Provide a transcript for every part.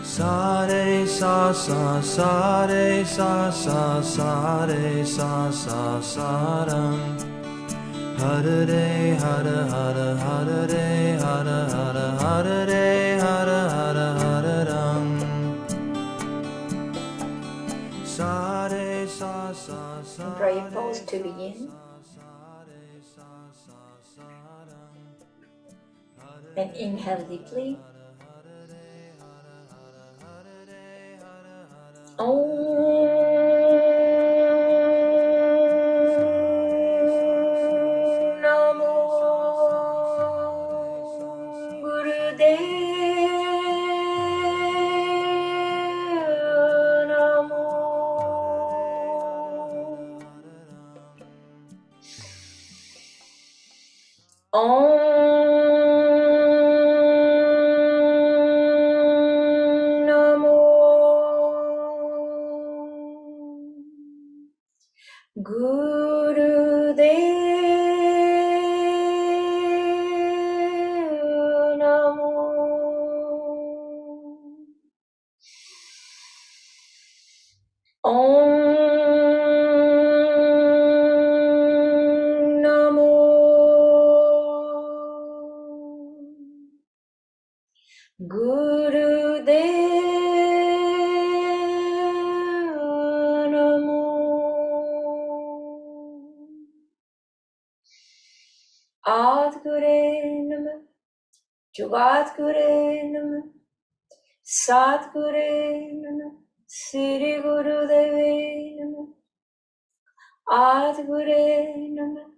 sa re sa sa sa re sa sa sa re sa sa sa ram. Hare re hare hare hare re hare hare hare re hare hare hare ram. Sa re sa sa sa. Pray pose to begin. And inhale deeply. Jugatgure Namah, Satgure Namah, Sri Guru Deve Namah, Adgure Namah,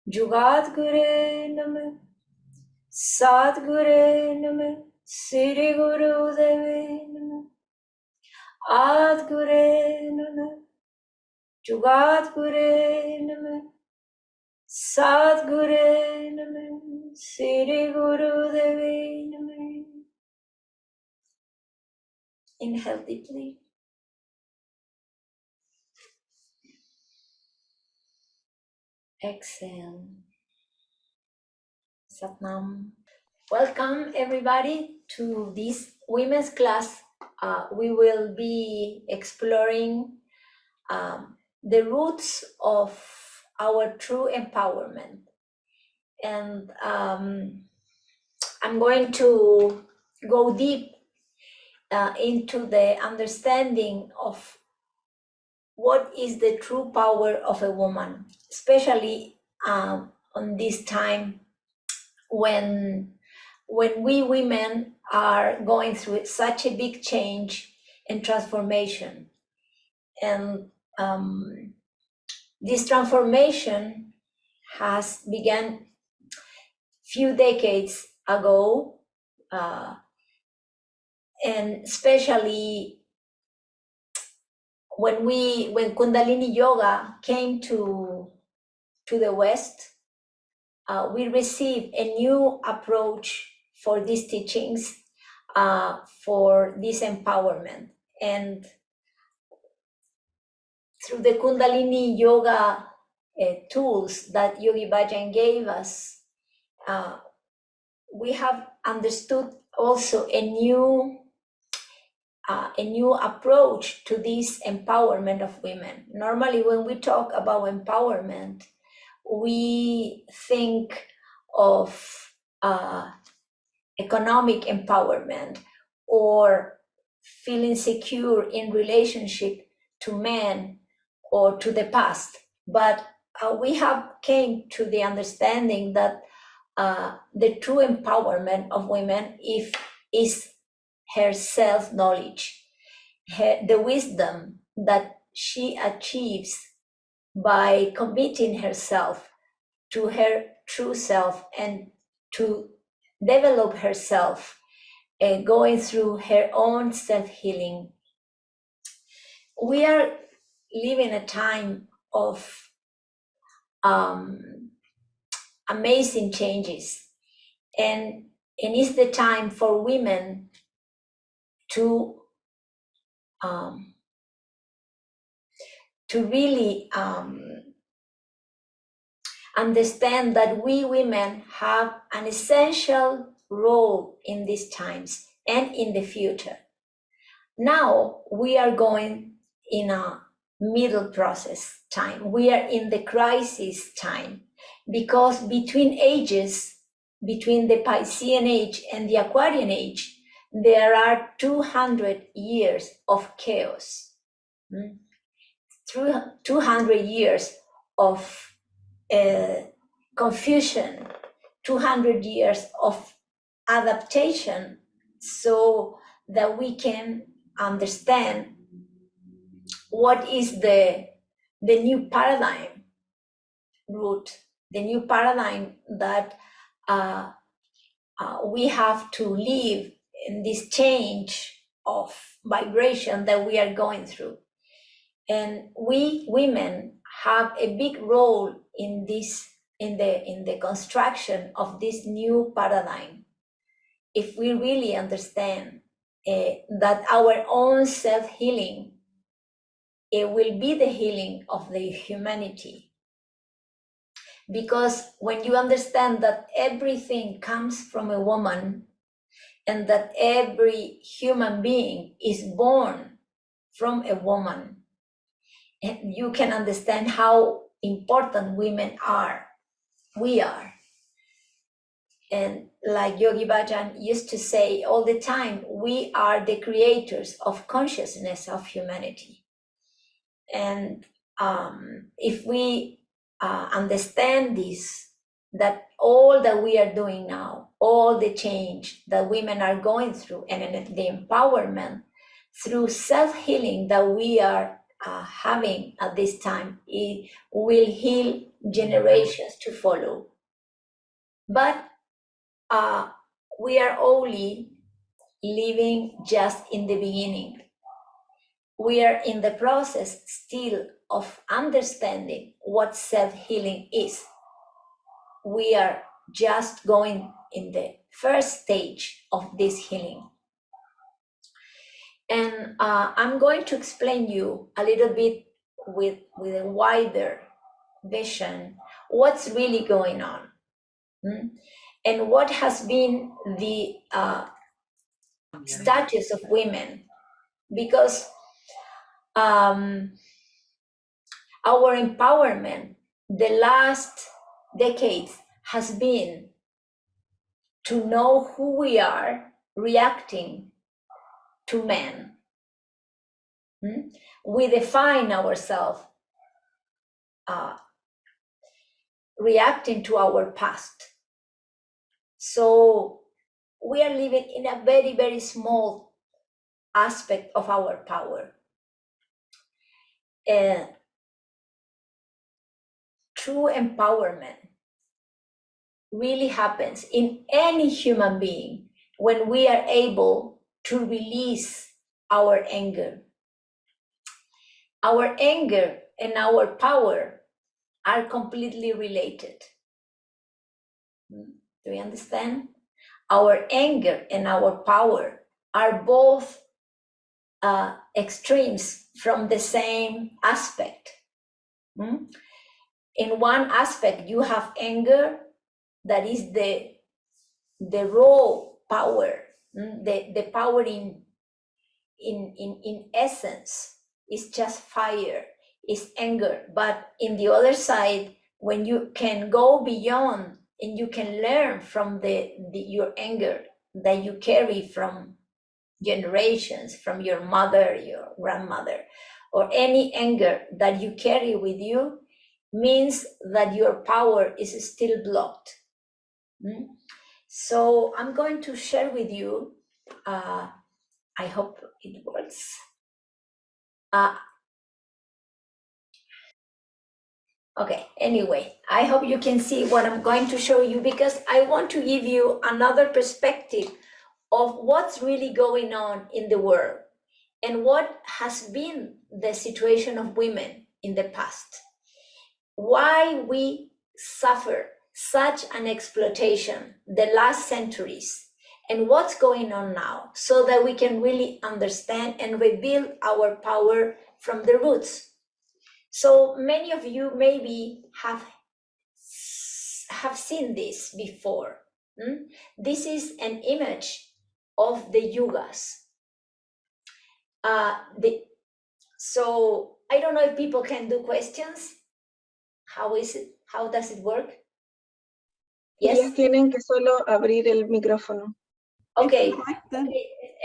Jugatgure Namah, Satgure Namah, Sri Guru Deve Namah, Adgure Namah, Jugatgure Namah, Satgure Namah, Sri Guru Deve Namah. Inhale deeply. Exhale. Satnam. Welcome everybody to this women's class. We will be exploring the roots of our true empowerment. And I'm going to go deep into the understanding of what is the true power of a woman, especially on this time when we women are going through such a big change and transformation. And this transformation has begun few decades ago, and especially when Kundalini Yoga came to the West, we received a new approach for these teachings, for this empowerment. And through the Kundalini Yoga tools that Yogi Bhajan gave us, we have understood also a new approach to this empowerment of women. Normally, when we talk about empowerment, we think of economic empowerment or feeling secure in relationship to men or to the past. But we have came to the understanding that the true empowerment of women is her self-knowledge, the wisdom that she achieves by committing herself to her true self and to develop herself, going through her own self-healing. We are living a time of amazing changes, and it's the time for women to really understand that we women have an essential role in these times and in the future. now we are going in a middle process time. We are in the crisis time, because between ages, between the Piscean age and the Aquarian age, there are 200 years of chaos. Through 200 years of confusion, 200 years of adaptation, so that we can understand what is the new paradigm root, the new paradigm that we have to live in this change of vibration that we are going through. And we women have a big role in this, in the construction of this new paradigm. If we really understand that our own self-healing, it will be the healing of the humanity. Because when you understand that everything comes from a woman, and that every human being is born from a woman, and you can understand how important women are. We are. And like Yogi Bhajan used to say all the time, we are the creators of consciousness of humanity. And if we understand this, that all that we are doing now, all the change that women are going through, and the empowerment through self-healing that we are having at this time, it will heal generations to follow. But we are only living just in the beginning. We are in the process still of understanding what self-healing is. We are just going in the first stage of this healing. And I'm going to explain you a little bit with a wider vision what's really going on, and what has been the status of women. Because our empowerment the last decades has been to know who we are reacting to men. We define ourselves reacting to our past. So we are living in a very, very small aspect of our power. True empowerment really happens in any human being when we are able to release our anger. Our anger and our power are completely related. Do you understand? Our anger and our power are both extremes from the same aspect. In one aspect, you have anger, that is the raw power, the power in essence is just fire, is anger. But in the other side, when you can go beyond and you can learn from your anger that you carry from generations, from your mother, your grandmother, or any anger that you carry with you, means that your power is still blocked. So I'm going to share with you, I hope it works. Okay, anyway, I hope you can see what I'm going to show you, because I want to give you another perspective of what's really going on in the world and what has been the situation of women in the past. Why we suffer such an exploitation the last centuries, and what's going on now, so that we can really understand and rebuild our power from the roots. So many of you maybe have seen this before. This is an image of the yugas. So I don't know if people can do questions. How is it? How does it work? Yes. Ellas tienen que solo abrir el micrófono. Okay.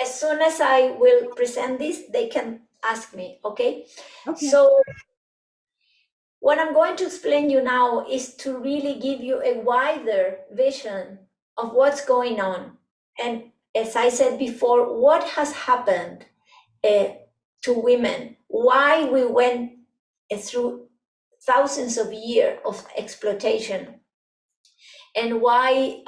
As soon as I will present this, they can ask me. Okay. So what I'm going to explain you now is to really give you a wider vision of what's going on. And as I said before, what has happened to women, why we went through thousands of years of exploitation, and why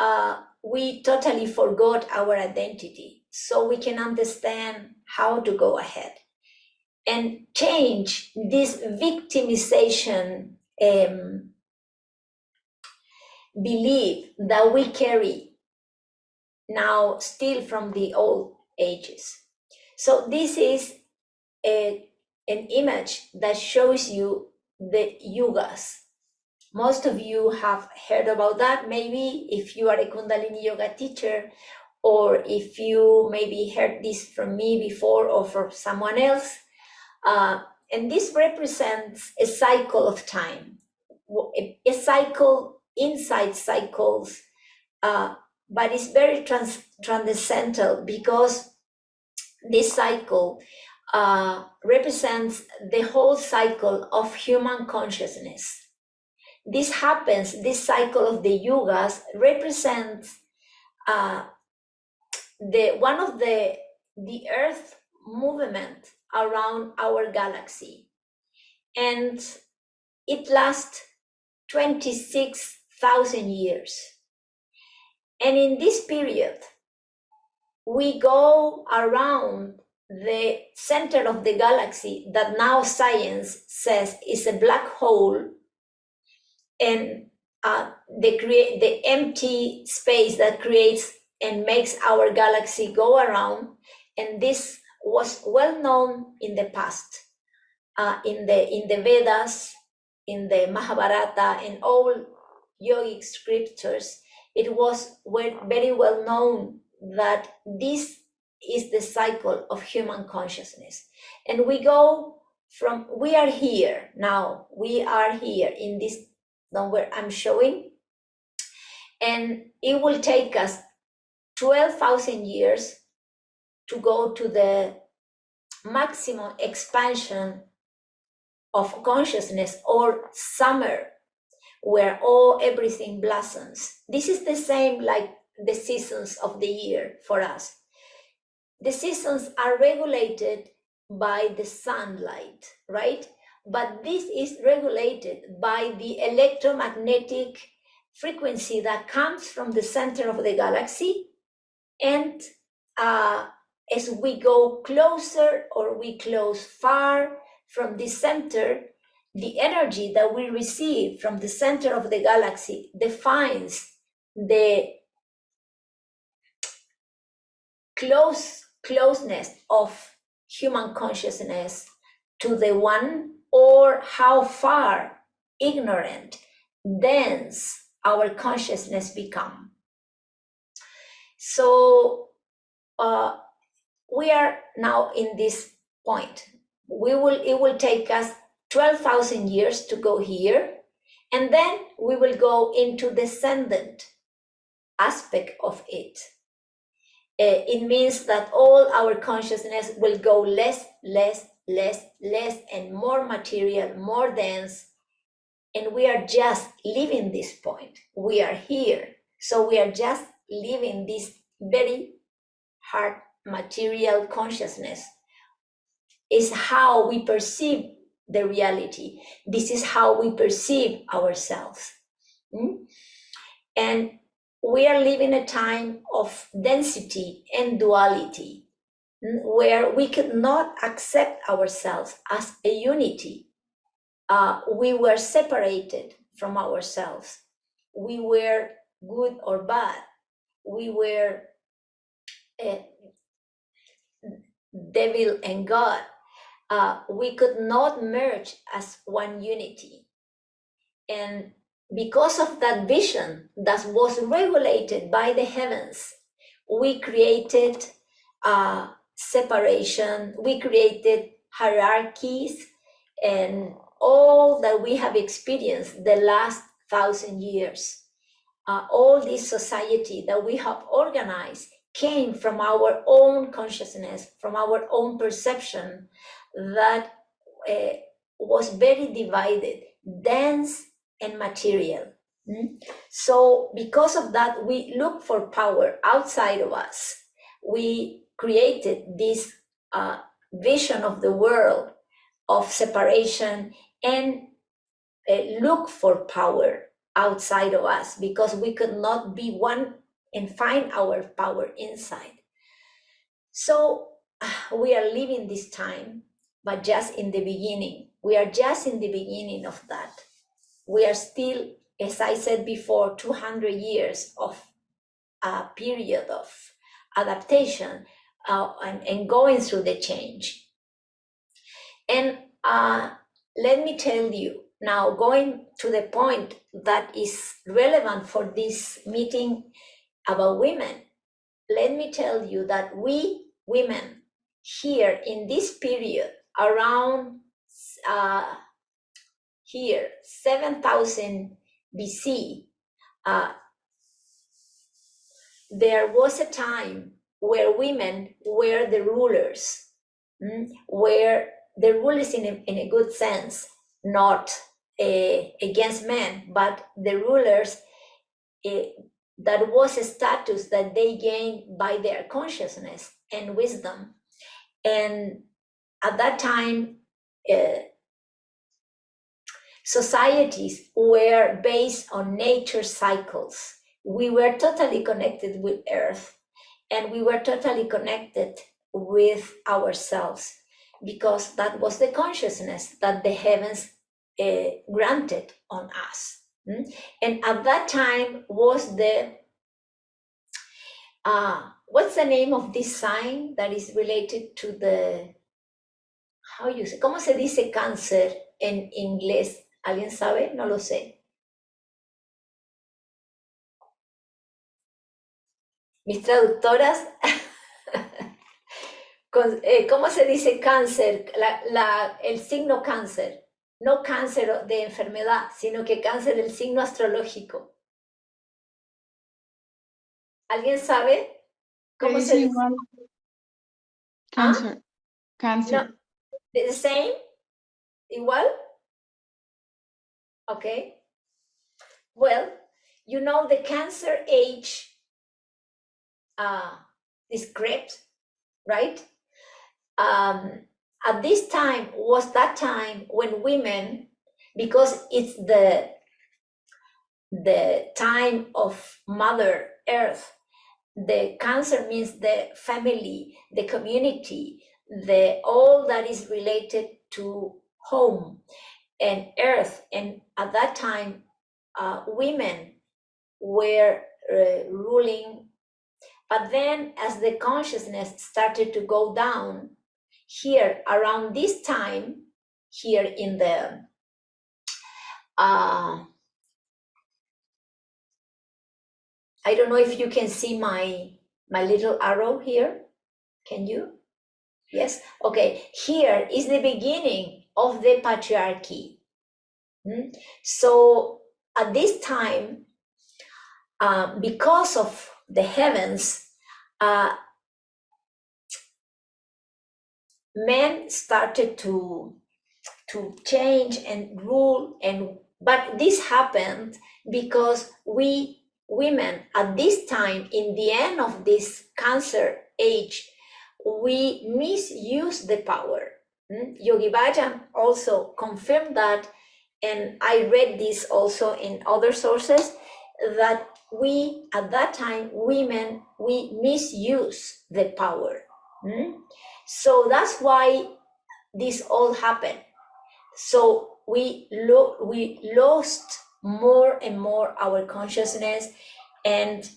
we totally forgot our identity, so we can understand how to go ahead and change this victimization belief that we carry now still from the old ages. So this is an image that shows you the yugas. Most of you have heard about that, maybe if you are a Kundalini yoga teacher, or if you maybe heard this from me before or from someone else. And this represents a cycle of time, a cycle inside cycles, but it's very transcendental, because this cycle represents the whole cycle of human consciousness. This happens, this cycle of the yugas represents one of the Earth movement around our galaxy, and it lasts 26,000 years. And in this period, we go around the center of the galaxy that now science says is a black hole, and the empty space that creates and makes our galaxy go around. And this was well known in the past, in the Vedas, in the Mahabharata, and all yogic scriptures. It was very well known that this is the cycle of human consciousness. And we are here now, we are here in this number I'm showing, and it will take us 12,000 years to go to the maximum expansion of consciousness, or summer, where everything blossoms. This is the same like the seasons of the year for us. The seasons are regulated by the sunlight, right? But this is regulated by the electromagnetic frequency that comes from the center of the galaxy. And as we go closer, or we close far from the center, the energy that we receive from the center of the galaxy defines the closeness of human consciousness to the one, or how far ignorant, dense our consciousness become. So we are now in this point. It will take us 12,000 years to go here, and then we will go into descendant aspect of it. It means that all our consciousness will go less, and more material, more dense, and we are just living this point. We are here, so we are just living this very hard material consciousness. Is how we perceive the reality. This is how we perceive ourselves. And we are living a time of density and duality, where we could not accept ourselves as a unity. We were separated from ourselves. We were good or bad. We were devil and God. We could not merge as one unity. And because of that vision that was regulated by the heavens, we created separation, we created hierarchies, and all that we have experienced the last 1,000 years, all this society that we have organized came from our own consciousness, from our own perception that was very divided, dense and material. So because of that, we look for power outside of us. We created this vision of the world of separation and look for power outside of us because we could not be one and find our power inside. So we are living this time, but just in the beginning. We are just in the beginning of that. We are still, as I said before, 200 years of a period of adaptation and going through the change. And let me tell you, now going to the point that is relevant for this meeting about women, let me tell you that we women here in this period around here 7,000 BC, there was a time where women were the rulers, where the rulers in a good sense, not against men, but the rulers, that was a status that they gained by their consciousness and wisdom. And at that time, societies were based on nature cycles. We were totally connected with Earth, and we were totally connected with ourselves, because that was the consciousness that the heavens granted on us. And at that time was the, what's the name of this sign that is related to the, how you say, ¿cómo se dice cáncer en inglés? ¿Alguien sabe? No lo sé. Mis traductoras, ¿cómo se dice cáncer? El signo cáncer. No cáncer de enfermedad, sino que cáncer del signo astrológico. ¿Alguien sabe cómo se dice? Cancer. Cancer. No, the same? Igual? Okay. Well, you know the Cancer age described, right? At this time was that time when women, because it's the time of Mother Earth, the Cancer means the family, the community, the all that is related to home and earth. And at that time, women were ruling. But then as the consciousness started to go down, here around this time, here in the I don't know if you can see my little arrow here. Can you? Yes. Okay. Here is the beginning of the patriarchy. So at this time, because of the heavens, men started to change and rule, but this happened because we women at this time, in the end of this Cancer age, we misuse the power. Yogi Bhajan also confirmed that, and I read this also in other sources, that we at that time, women, we misuse the power. So that's why this all happened. So we lost more and more our consciousness, and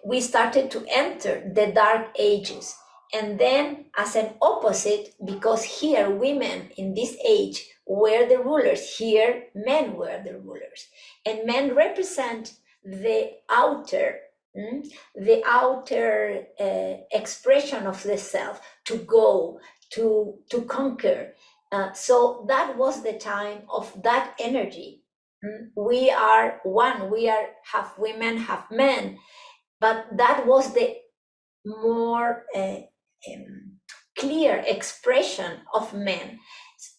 we started to enter the dark ages. And then as an opposite, because here women in this age were the rulers, here men were the rulers. And men represent the outer the outer expression of the self, to go, to conquer. So that was the time of that energy. We are one, we are half women, half men, but that was the more clear expression of men.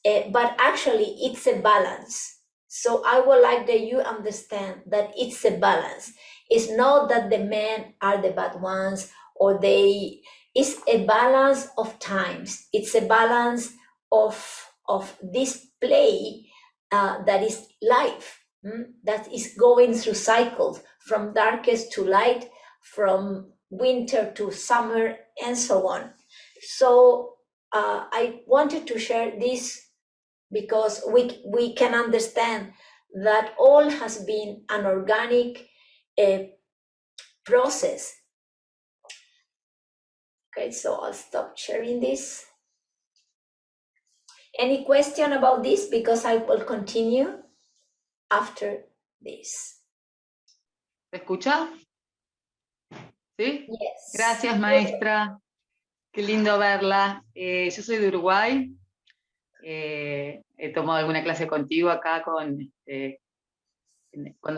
But actually, it's a balance. So I would like that you understand that it's a balance. It's not that the men are the bad ones or they. It's a balance of times. It's a balance of this play that is life, that is going through cycles from darkest to light, from winter to summer, and so on. So I wanted to share this because we can understand that all has been an organic process. Okay, so I'll stop sharing this. Any question about this? Because I will continue after this. ¿Se escucha? ¿Sí? Yes. Gracias, maestra. Qué lindo verla. Yo soy de Uruguay. He tomado alguna clase contigo acá cuando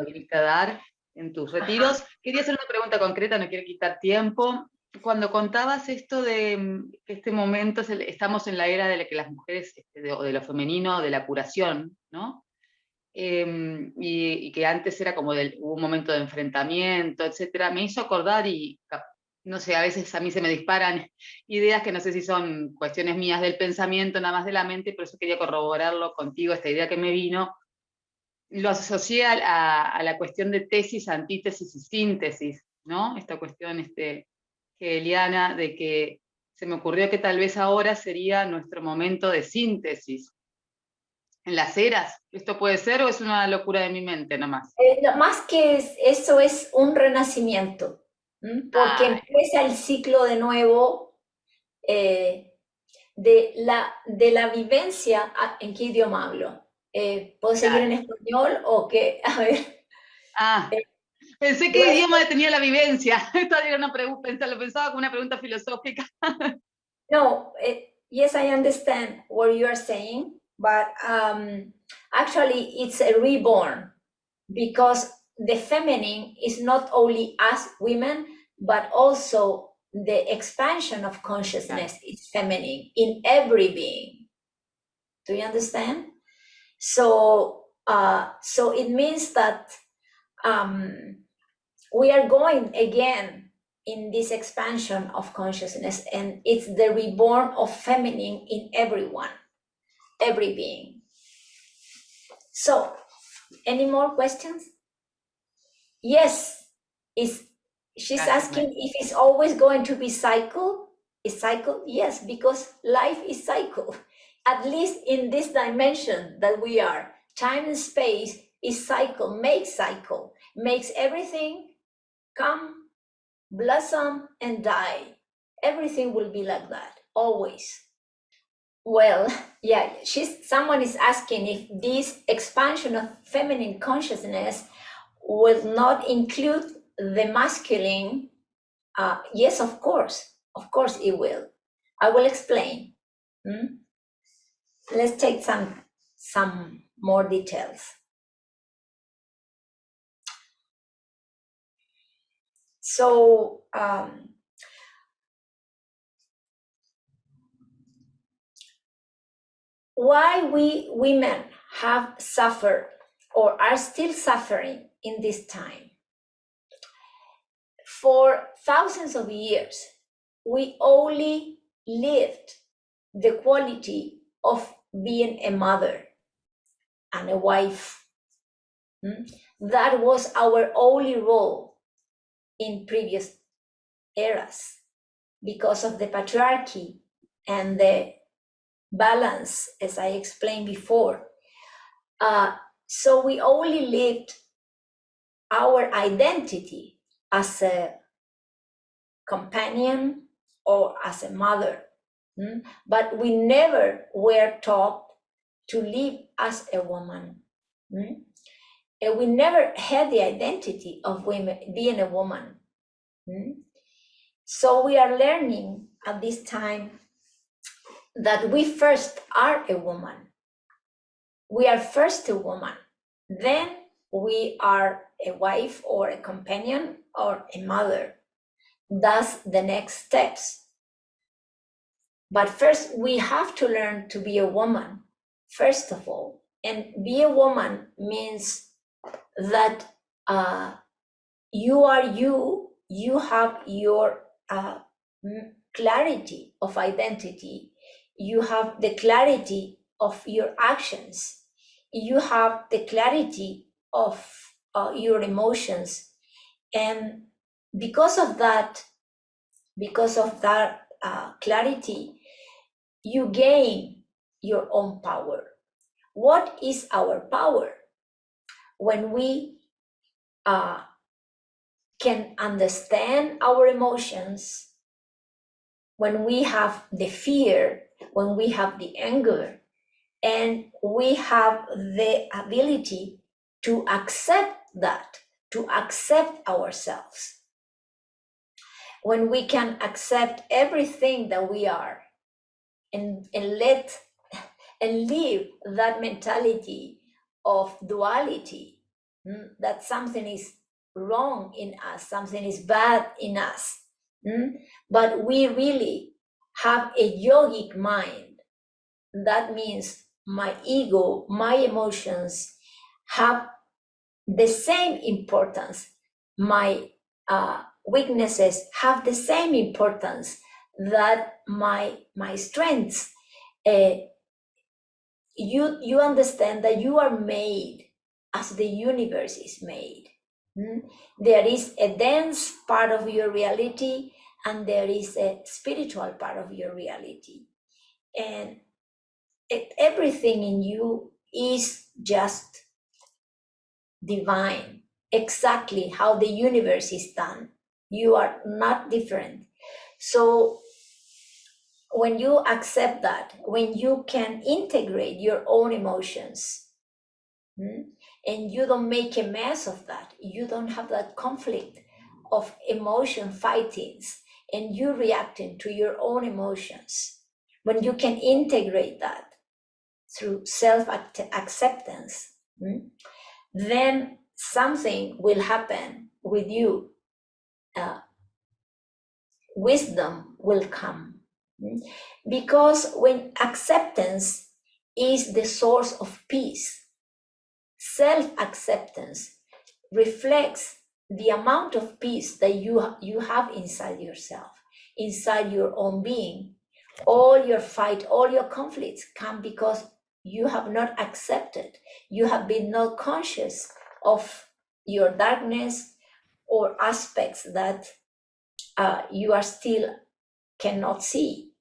viniste a dar en tus retiros. Quería hacer una pregunta concreta, no quiero quitar tiempo. Cuando contabas esto de que este momento estamos en la era de la que las mujeres, o de lo femenino, de la curación, ¿no? Y que antes era como hubo un momento de enfrentamiento, etcétera, me hizo acordar y no sé, a veces a mí se me disparan ideas que no sé si son cuestiones mías del pensamiento, nada más de la mente, por eso quería corroborarlo contigo, esta idea que me vino. Lo asocié a la cuestión de tesis, antítesis y síntesis, ¿no? Esta cuestión hegeliana de que se me ocurrió que tal vez ahora sería nuestro momento de síntesis. En las eras, ¿esto puede ser o es una locura de mi mente nomás? No, más que eso es un renacimiento, porque empieza el ciclo de nuevo de la vivencia. ¿En qué idioma hablo? ¿Puedo seguir en español o qué? A ver. Pensé qué idioma tenía la vivencia. Esta era una pregunta, lo pensaba como una pregunta filosófica. No, yes, I understand what you are saying, but actually it's a reborn, because the feminine is not only us women, but also the expansion of consciousness is feminine in every being. Do you understand? So it means that we are going again in this expansion of consciousness, and it's the reborn of feminine in everyone, every being. So, any more questions? Yes, she's asking if it's always going to be cycle. Is cycle? Yes, because life is cycle. At least in this dimension that we are, time and space is cycle, makes everything come, blossom, and die. Everything will be like that, always. Well, yeah, someone is asking if this expansion of feminine consciousness will not include the masculine. Yes, of course it will. I will explain. Let's take some more details. So why we women have suffered or are still suffering in this time? For thousands of years, we only lived the quality of being a mother and a wife. That was our only role in previous eras because of the patriarchy and the balance, as I explained before. So we only lived our identity as a companion or as a mother, but we never were taught to live as a woman. And we never had the identity of women being a woman. So we are learning at this time that we first are a woman. We are first a woman, then we are a wife or a companion or a mother. That's the next steps. But first we have to learn to be a woman, first of all. And be a woman means that you are you have your clarity of identity, you have the clarity of your actions, you have the clarity of your emotions, and because of that clarity, you gain your own power. What is our power? When we can understand our emotions, when we have the fear, when we have the anger, and we have the ability to accept that, to accept ourselves. When we can accept everything that we are and let and live that mentality of duality, that something is wrong in us, something is bad in us, but we really have a yogic mind. That means my ego, my emotions have the same importance. My weaknesses have the same importance that my strengths. You understand that you are made as the universe is made. There is a dense part of your reality and there is a spiritual part of your reality. And everything in you is just divine, exactly how the universe is done. You are not different. So when you accept that, when you can integrate your own emotions, and you don't make a mess of that, you don't have that conflict of emotion fightings, and you reacting to your own emotions, when you can integrate that through self-acceptance, then something will happen with you. Wisdom will come. Because when acceptance is the source of peace, self-acceptance reflects the amount of peace that you have inside yourself, inside your own being. All your fight, all your conflicts come because you have not accepted, you have been not conscious of your darkness or aspects that you are still cannot see,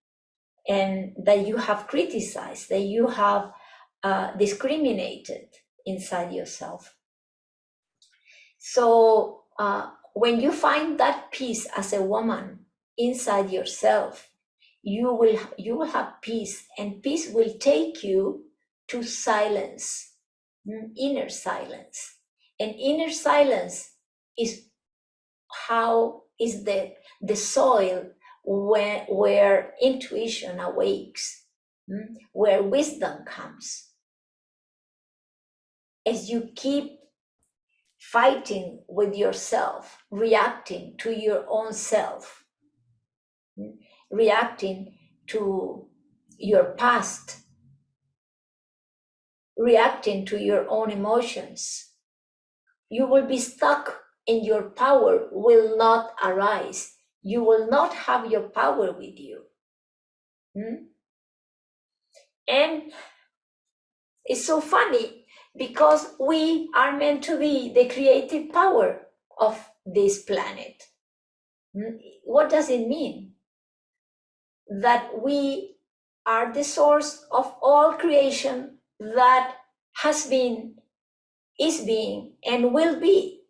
and that you have criticized, that you have discriminated inside yourself. So when you find that peace as a woman inside yourself, you will have peace, and peace will take you to silence, inner silence. And inner silence is the soil where intuition awakes, where wisdom comes. As you keep fighting with yourself, reacting to your own self, reacting to your past, reacting to your own emotions, you will be stuck and your power will not arise. You will not have your power with you. And it's so funny because we are meant to be the creative power of this planet. What does it mean? That we are the source of all creation that has been, is being, and will be.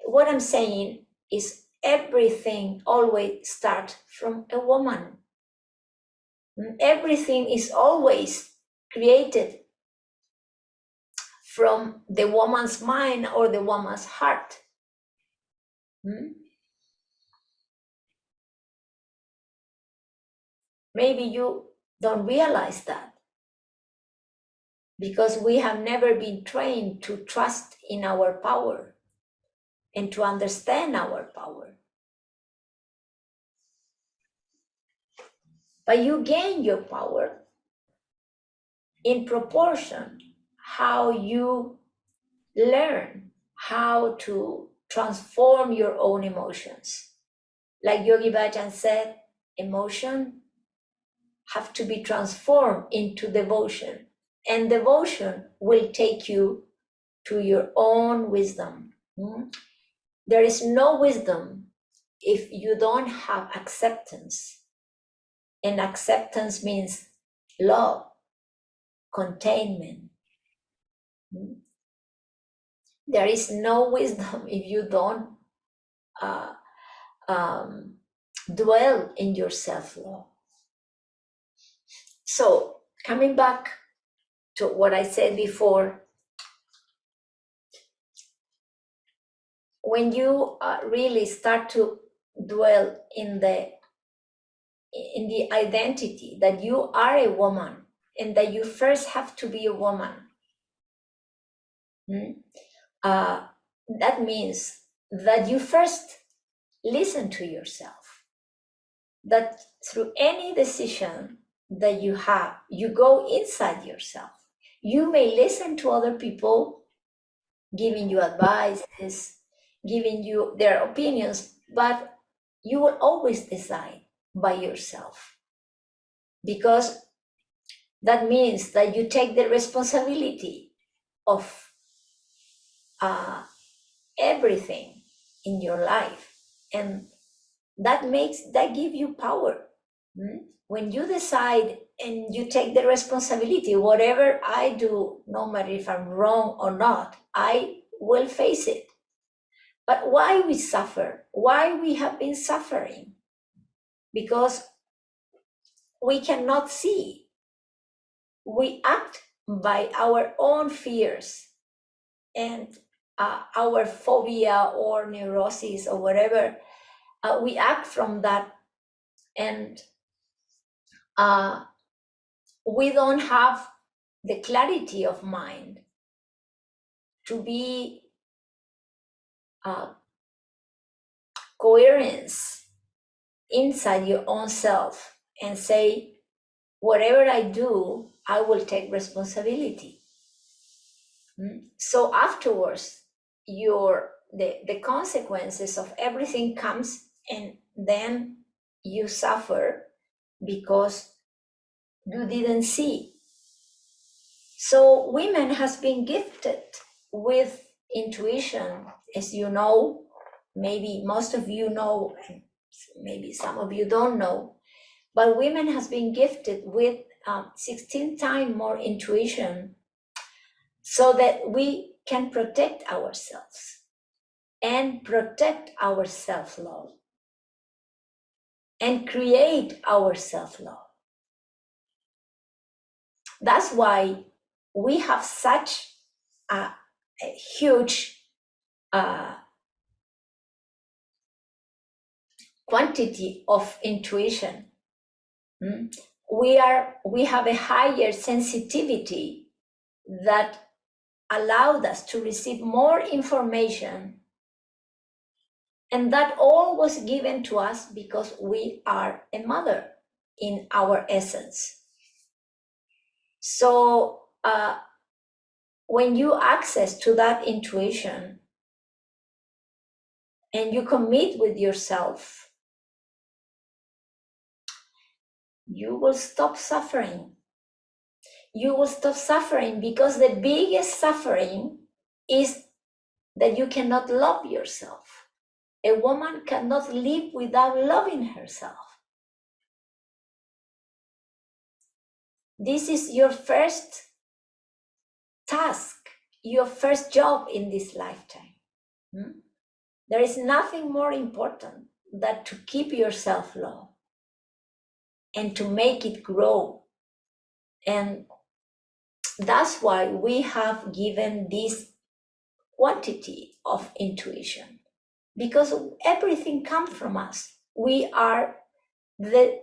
What I'm saying is everything always starts from a woman. Everything is always created from the woman's mind or the woman's heart. maybe you don't realize that because we have never been trained to trust in our power and to understand our power. But you gain your power in proportion how you learn how to transform your own emotions. Like Yogi Bhajan said, emotion have to be transformed into devotion, and devotion will take you to your own wisdom. There is no wisdom if you don't have acceptance, and acceptance means love, containment. There is no wisdom if you don't dwell in your self-love. So coming back to what I said before, when you really start to dwell in the identity that you are a woman and that you first have to be a woman, that means that you first listen to yourself, that through any decision that you have, you go inside yourself. You may listen to other people giving you advices, giving you their opinions, but you will always decide by yourself, because that means that you take the responsibility of everything in your life, and that give you power. When you decide and you take the responsibility, whatever I do, no matter if I'm wrong or not, I will face it. But why we suffer? Why we have been suffering? Because we cannot see. We act by our own fears and our phobia or neurosis or whatever. We act from that, and we don't have the clarity of mind to be coherence inside your own self and say, whatever I do, I will take responsibility. So afterwards, the consequences of everything comes, and then you suffer because you didn't see. So women has been gifted with intuition, as you know, maybe most of you know, and maybe some of you don't know, but women has been gifted with 16 times more intuition, so that we can protect ourselves and protect our self-love and create our self-love. That's why we have such a huge quantity of intuition. We have a higher sensitivity that allowed us to receive more information, and that all was given to us because we are a mother in our essence. So when you access to that intuition and you commit with yourself, you will stop suffering. You will stop suffering, because the biggest suffering is that you cannot love yourself. A woman cannot live without loving herself. This is your first task, your first job in this lifetime. There is nothing more important than to keep your self-love and to make it grow. And that's why we have given this quantity of intuition, because everything comes from us. We are the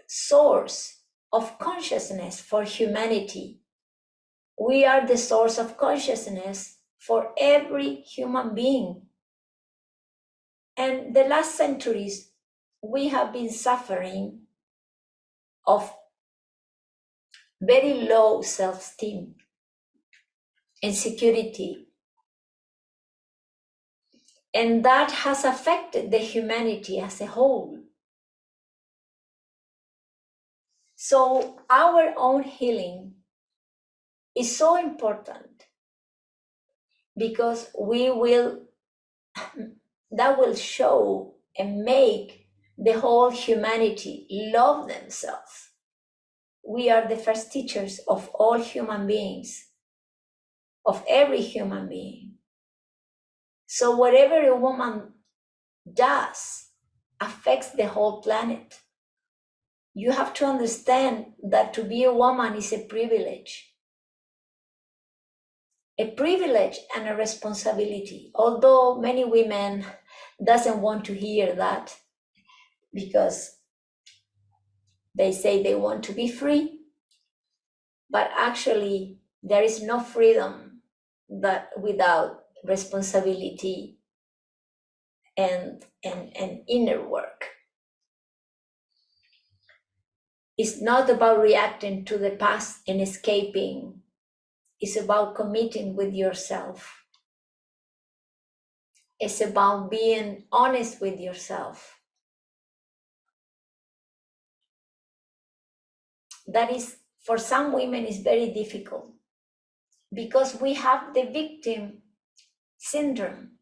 source of consciousness for humanity. We are the source of consciousness for every human being. And the last centuries, we have been suffering of very low self-esteem, insecurity. And that has affected the humanity as a whole. So our own healing is so important because that will show and make the whole humanity love themselves. We are the first teachers of all human beings, of every human being. So whatever a woman does affects the whole planet. You have to understand that to be a woman is a privilege and a responsibility. Although many women doesn't want to hear that because they say they want to be free, but actually there is no freedom that without responsibility and inner work. It's not about reacting to the past and escaping. It's about committing with yourself. It's about being honest with yourself. That is, for some women, is very difficult because we have the victim syndrome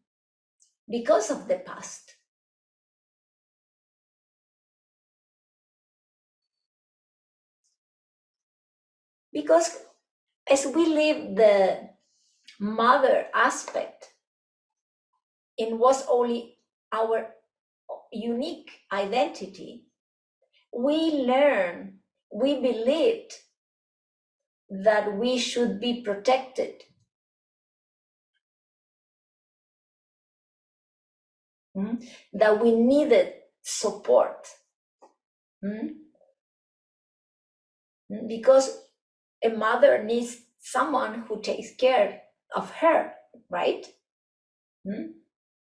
because of the past. Because as we live the mother aspect in what's only our unique identity, we believed that we should be protected. That we needed support. Because a mother needs someone who takes care of her, right?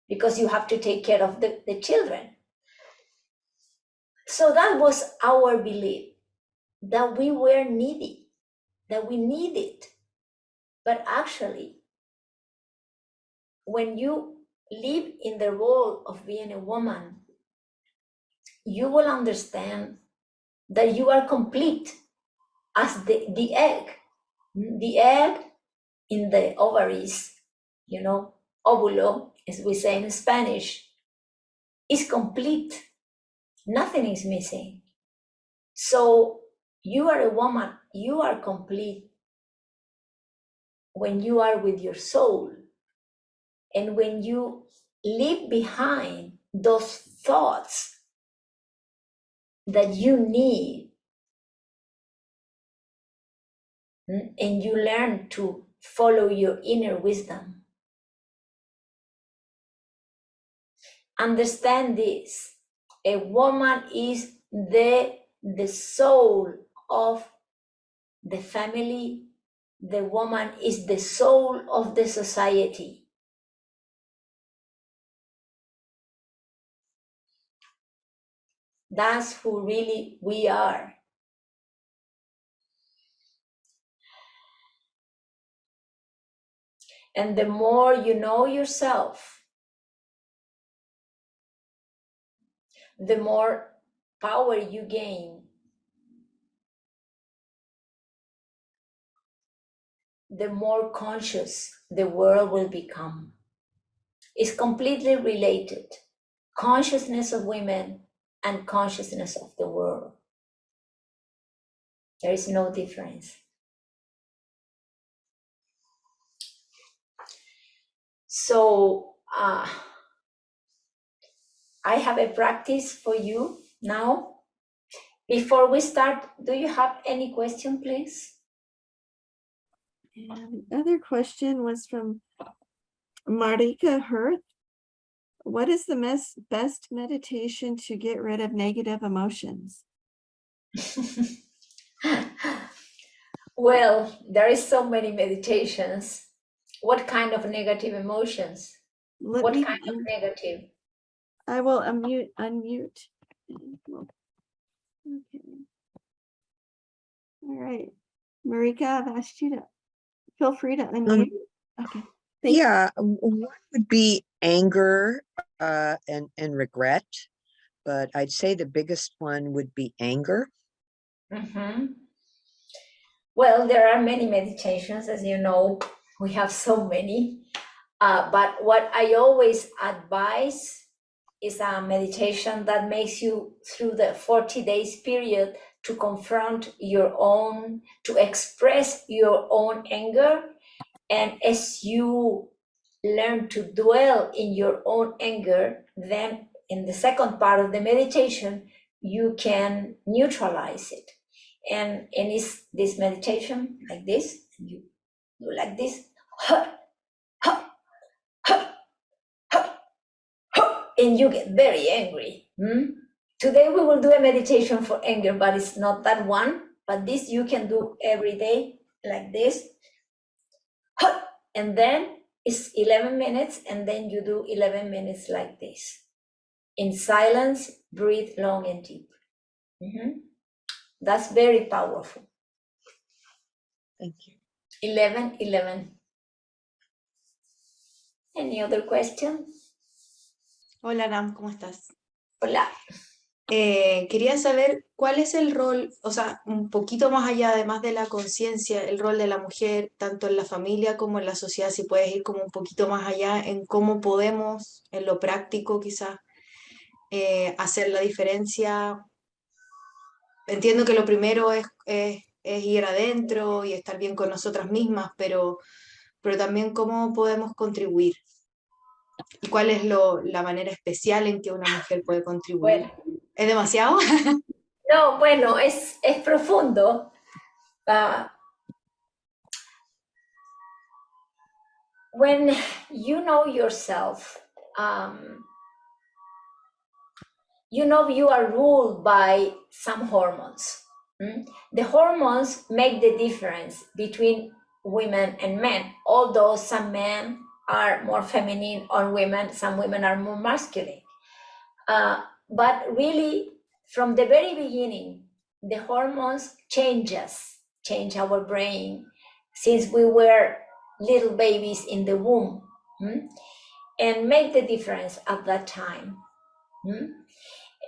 Because you have to take care of the children. So that was our belief, that we were needy, that we needed. But actually, when you live in the role of being a woman, you will understand that you are complete as the egg. The egg in the ovaries, óvulo, as we say in Spanish, is complete. Nothing is missing. So you are a woman, you are complete when you are with your soul and when you leave behind those thoughts that you need and you learn to follow your inner wisdom. Understand this. A woman is the soul of the family. The woman is the soul of the society. That's who really we are. And the more you know yourself, the more power you gain. The more conscious the world will become. It's completely related. Consciousness of women and consciousness of the world. There is no difference. So I have a practice for you now. Before we start, do you have any question, please? And the other question was from Marika Hurth. What is the best meditation to get rid of negative emotions? Well, there is so many meditations. What kind of negative emotions? Let What me, kind of negative? I will unmute. Okay. All right. Marika, I've asked you to feel free to unmute. Okay. Thank you. Yeah, one would be anger and regret, but I'd say the biggest one would be anger. Mm-hmm. Well, there are many meditations, as you know, we have so many. But what I always advise is a meditation that makes you through the 40 days period to confront your own, to express your own anger. And as you learn to dwell in your own anger, then in the second part of the meditation, you can neutralize it. And it's this meditation like this, and you do like this, and you get very angry. Today we will do a meditation for anger, but it's not that one, but this you can do every day like this. And then it's 11 minutes, and then you do 11 minutes like this. In silence, breathe long and deep. That's very powerful. Thank you. 11, 11. Any other question? Hola, Nam, ¿cómo estás? Hola. Quería saber cuál es el rol, o sea, un poquito más allá, además de la conciencia, el rol de la mujer, tanto en la familia como en la sociedad, si puedes ir como un poquito más allá en cómo podemos, en lo práctico quizás, hacer la diferencia. Entiendo que lo primero es ir adentro y estar bien con nosotras mismas, pero también cómo podemos contribuir. ¿Y cuál es la manera especial en que una mujer puede contribuir? Bueno. ¿Es demasiado? No, bueno, es profundo. When you know yourself, you know you are ruled by some hormones. The hormones make the difference between women and men, although some men are more feminine on women, some women are more masculine. But really, from the very beginning, the hormones change our brain since we were little babies in the womb, and make the difference at that time.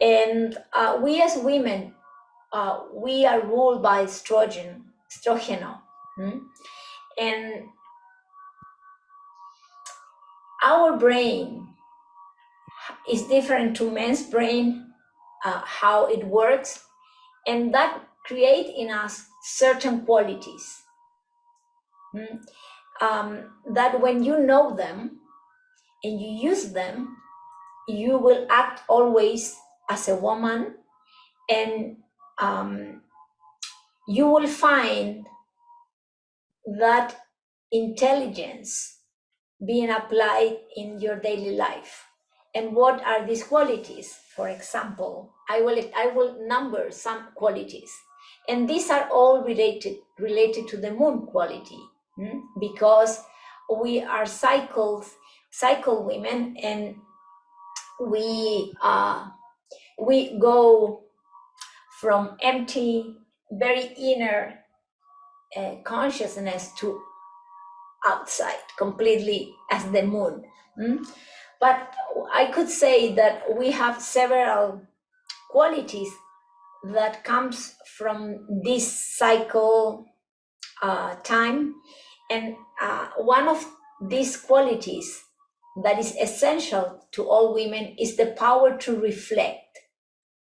And we as women, we are ruled by estrogeno. And our brain is different to men's brain, how it works, and that create in us certain qualities that when you know them and you use them, you will act always as a woman, and you will find that intelligence being applied in your daily life. And what are these qualities? For example, I will number some qualities, and these are all related to the moon quality, because we are cycle women, and we go from empty, very inner consciousness to outside completely as the moon. But I could say that we have several qualities that comes from this cycle time, and one of these qualities that is essential to all women is the power to reflect.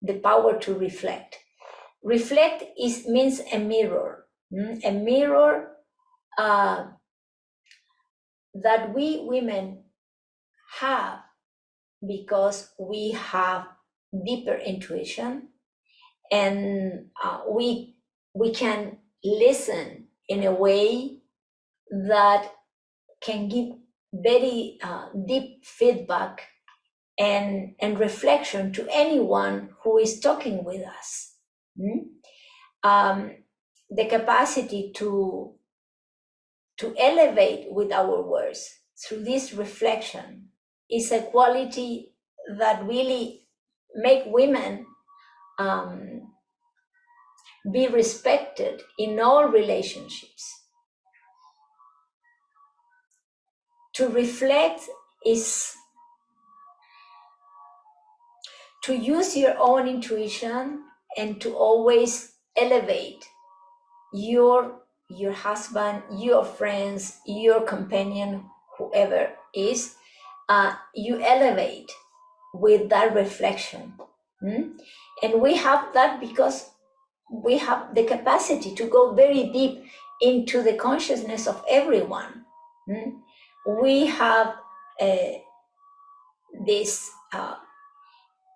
The power to reflect. Reflect means a mirror. A mirror that we women have because we have deeper intuition, and we can listen in a way that can give very deep feedback and reflection to anyone who is talking with us. the capacity to elevate with our words through this reflection is a quality that really make women be respected in all relationships. To reflect is to use your own intuition and to always elevate your husband, your friends, your companion, whoever is, you elevate with that reflection. And we have that because we have the capacity to go very deep into the consciousness of everyone. We have this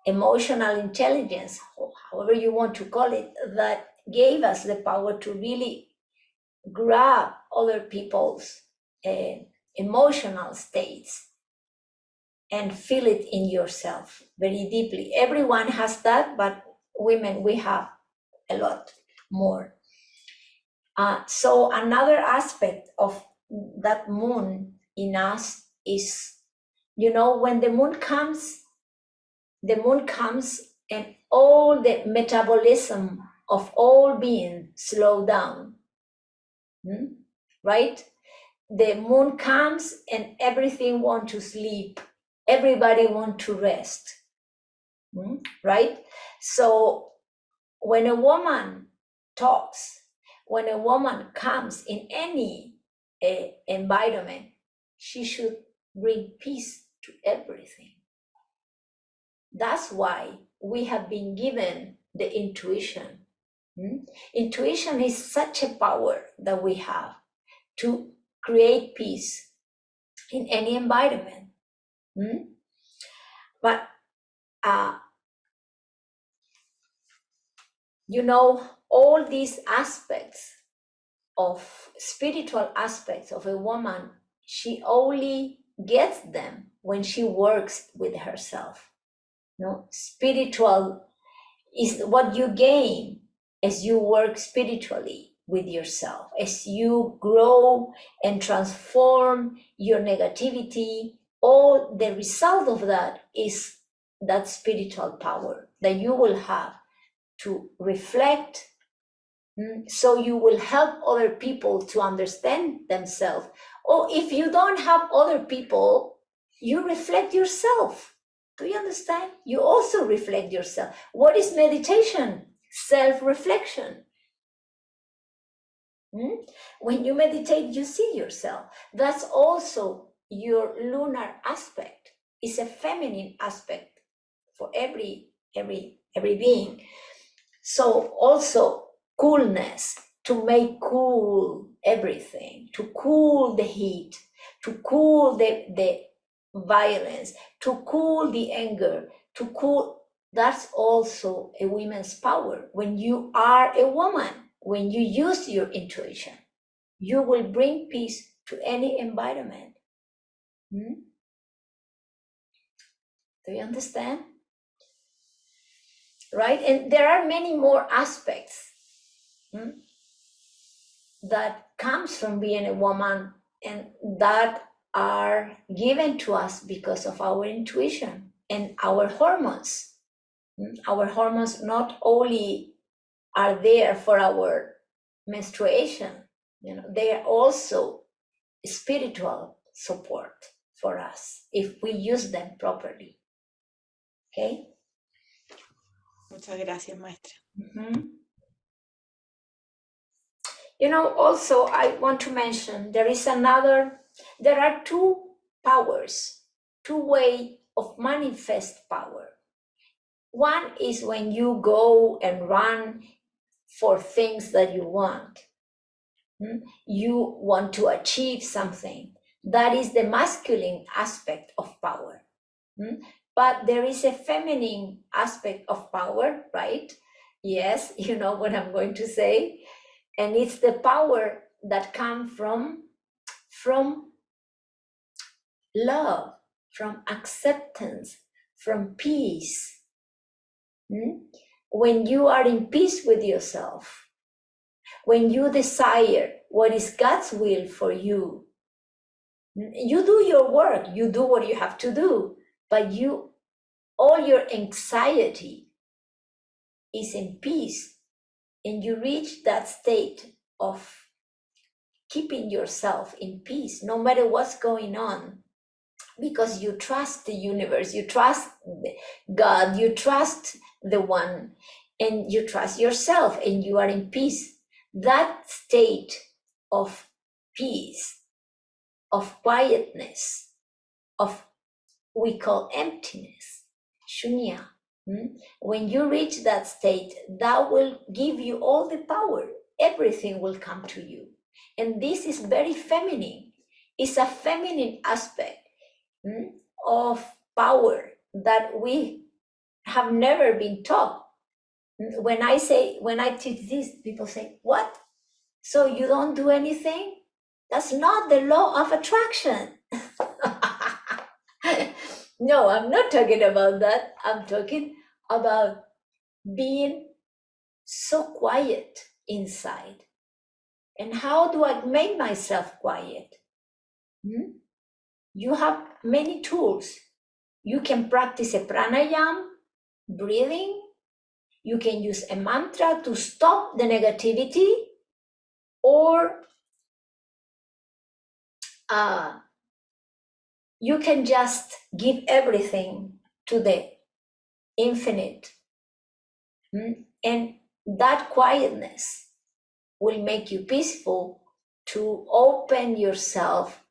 emotional intelligence, or however you want to call it, that gave us the power to really grab other people's emotional states and feel it in yourself very deeply. Everyone has that, but women, we have a lot more. So another aspect of that moon in us is, when the moon comes and all the metabolism of all beings slow down, right? The moon comes and everything want to sleep. Everybody want to rest, right? So when a woman talks, when a woman comes in any environment, she should bring peace to everything. That's why we have been given the intuition. Intuition is such a power that we have to create peace in any environment. But all these aspects of spiritual aspects of a woman, she only gets them when she works with herself. Spiritual is what you gain as you work spiritually with yourself, as you grow and transform your negativity. All the result of that is that spiritual power that you will have to reflect, so you will help other people to understand themselves. Or if you don't have other people, you reflect yourself. Do you understand? You also reflect yourself. What is meditation? Self-reflection. When you meditate, you see yourself. That's also your lunar aspect. It's a feminine aspect for every being. So also coolness, to make cool everything, to cool the heat, to cool the violence, to cool the anger, to cool. That's also a woman's power. When you are a woman, when you use your intuition, you will bring peace to any environment. Do you understand? Right? And there are many more aspects that comes from being a woman, and that are given to us because of our intuition and our hormones. Our hormones not only are there for our menstruation, they are also spiritual support for us if we use them properly. Okay? Muchas gracias, maestra. Also I want to mention there are two powers, two ways of manifest power. One is when you go and run for things that you want. You want to achieve something. That is the masculine aspect of power. But there is a feminine aspect of power, right? Yes, you know what I'm going to say. And it's the power that comes from love, from acceptance, from peace. When you are in peace with yourself, when you desire what is God's will for you, you do your work, you do what you have to do, but all your anxiety is in peace, and you reach that state of keeping yourself in peace no matter what's going on, because you trust the universe, you trust God, you trust the one, and you trust yourself, and you are in peace. That state of peace, of quietness, of we call emptiness, shunya. When you reach that state, that will give you all the power. Everything will come to you. And this is very feminine. It's a feminine aspect of power that we have never been taught. When I teach this, people say, what? So you don't do anything? That's not the law of attraction. No, I'm not talking about that. I'm talking about being so quiet inside. And how do I make myself quiet? You have many tools. You can practice a pranayama, breathing. You can use a mantra to stop the negativity, or you can just give everything to the infinite. And that quietness will make you peaceful, to open yourself,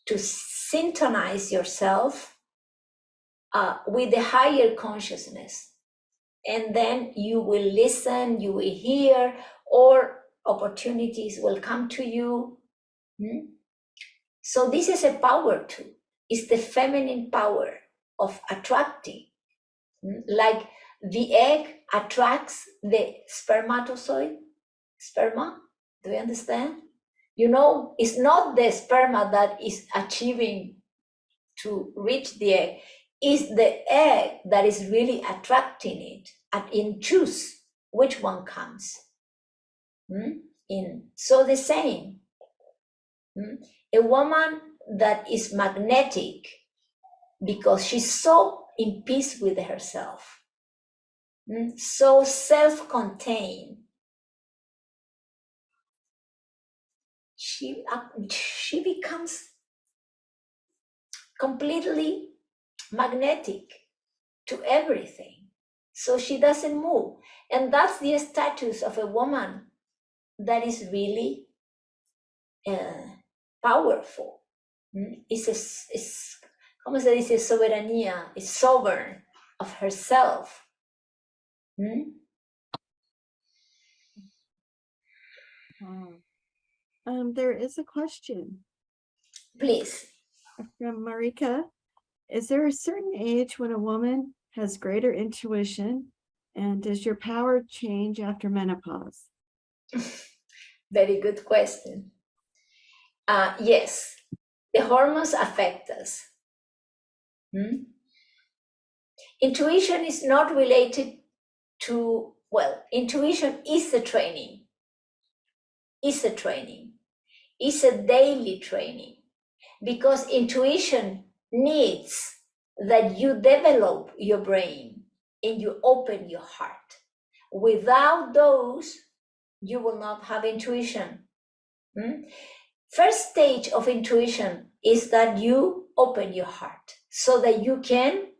to synchronize yourself with the higher consciousness. And then you will listen, you will hear, or opportunities will come to you. So this is a power too. It's the feminine power of attracting. Like the egg attracts the spermatozoid, sperma. Do you understand? You know, it's not the sperma that is achieving to reach the egg. It's the egg that is really attracting it, and choose which one comes. So the same. A woman that is magnetic because she's so in peace with herself, so self-contained, she becomes completely magnetic to everything. So she doesn't move. And that's the status of a woman that is really powerful. ¿Cómo se dice? Soberanía, is sovereign of herself. There is a question Please. from Marika. Is there a certain age when a woman has greater intuition, and does your power change after menopause? Very good question. Yes, the hormones affect us. Intuition is not related to, intuition is a training. It's a training. It's a daily training, because intuition needs that you develop your brain and you open your heart. Without those, you will not have intuition. First stage of intuition is that you open your heart so that you can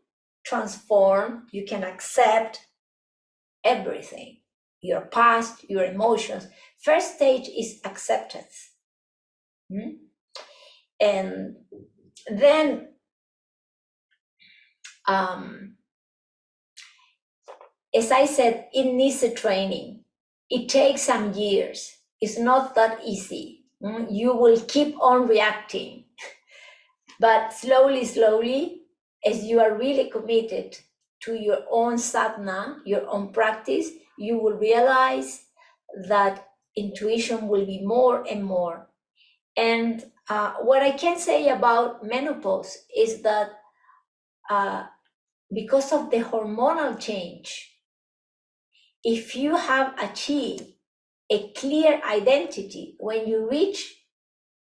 transform, you can accept everything, your past, your emotions. First stage is acceptance. And then as I said, it needs a training. It takes some years. It's not that easy. You will keep on reacting. But slowly, as you are really committed to your own sadhana, your own practice, you will realize that intuition will be more and more. And what I can say about menopause is that because of the hormonal change, if you have achieved a clear identity. When you reach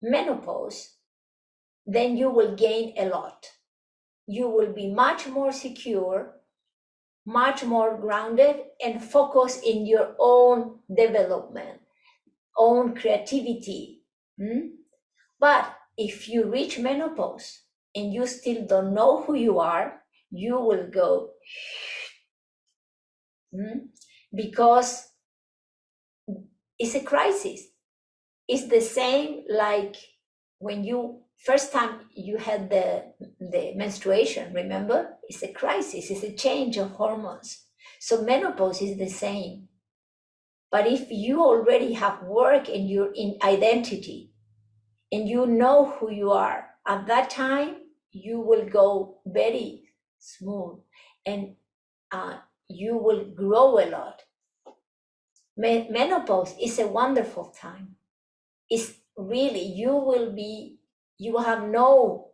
menopause, then you will gain a lot. You will be much more secure, much more grounded, and focus in your own development, own creativity. But if you reach menopause and you still don't know who you are, you will go because it's a crisis. It's the same like when you first time you had the menstruation, remember? It's a crisis, it's a change of hormones. So menopause is the same. But if you already have work in your identity and you know who you are, at that time you will go very smooth and you will grow a lot. Menopause is a wonderful time. It's really, you will have no,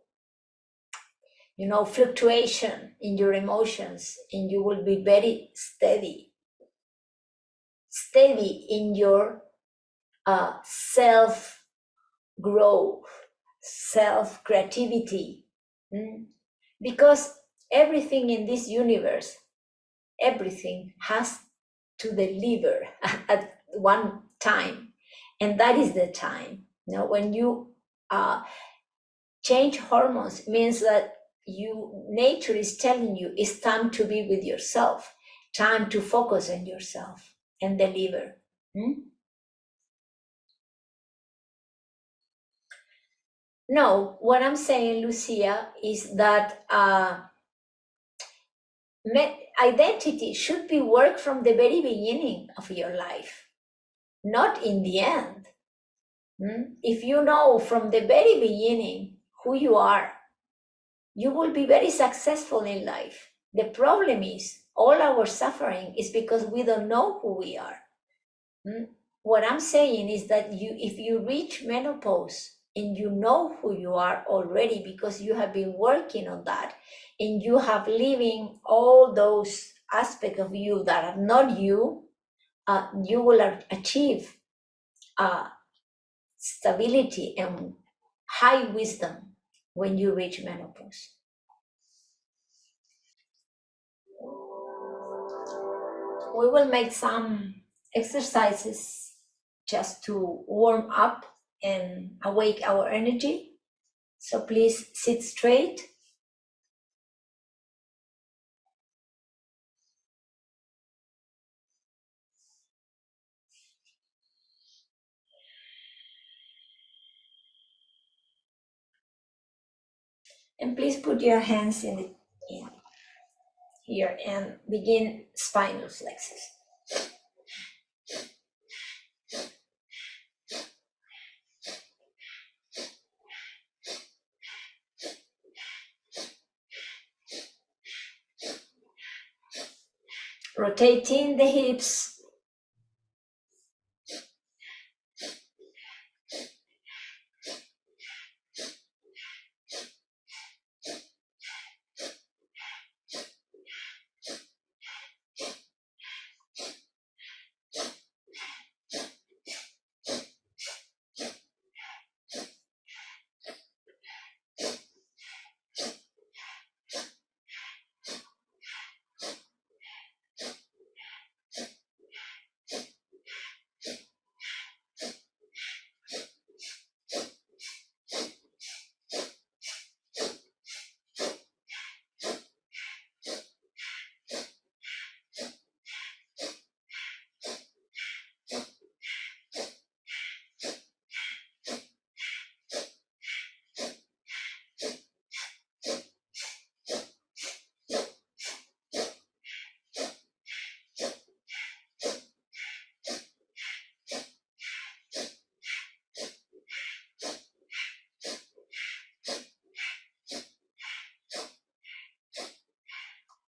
fluctuation in your emotions, and you will be very steady in your self growth, self creativity, because everything in this universe, everything has to deliver at one time, and that is the time. When you change hormones, means that nature is telling you it's time to be with yourself, time to focus on yourself and deliver. No, what I'm saying, Lucia, is that identity should be worked from the very beginning of your life, not in the end. If you know from the very beginning who you are, you will be very successful in life. The problem is all our suffering is because we don't know who we are. What I'm saying is that if you reach menopause and you know who you are already because you have been working on that and you have living all those aspects of you that are not you, you will achieve stability and high wisdom when you reach menopause. We will make some exercises just to warm up and awake our energy. So please sit straight. And please put your hands in here and begin spinal flexors. Rotating the hips.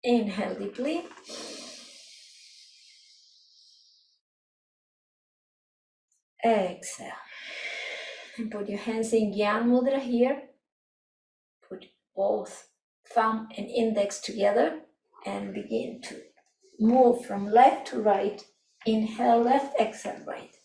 Inhale deeply. Exhale. And put your hands in Gyan Mudra here. Put both thumb and index together and begin to move from left to right. Inhale left, exhale right.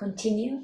Continue.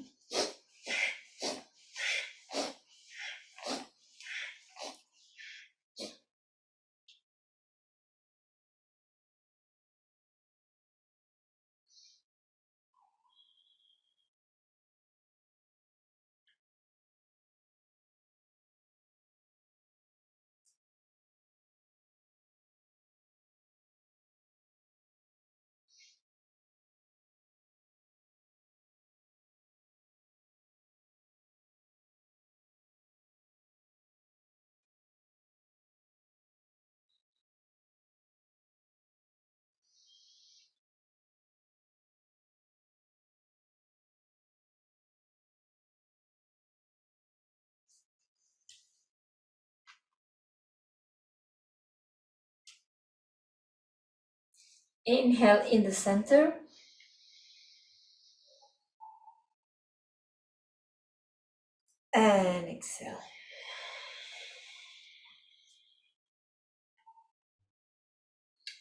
Inhale in the center. And exhale.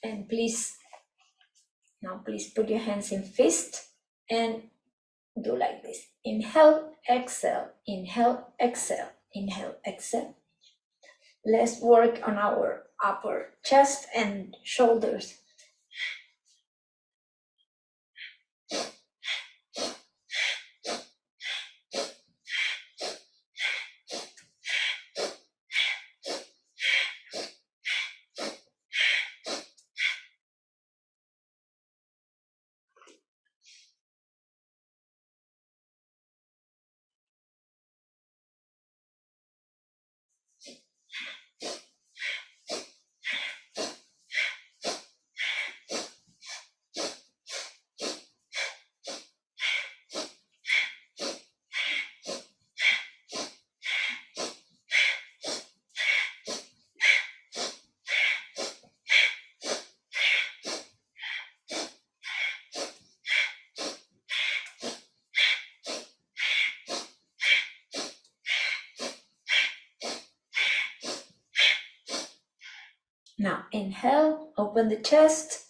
And please put your hands in fist and do like this. Inhale, exhale, inhale, exhale, inhale, exhale. Let's work on our upper chest and shoulders. Now inhale, open the chest.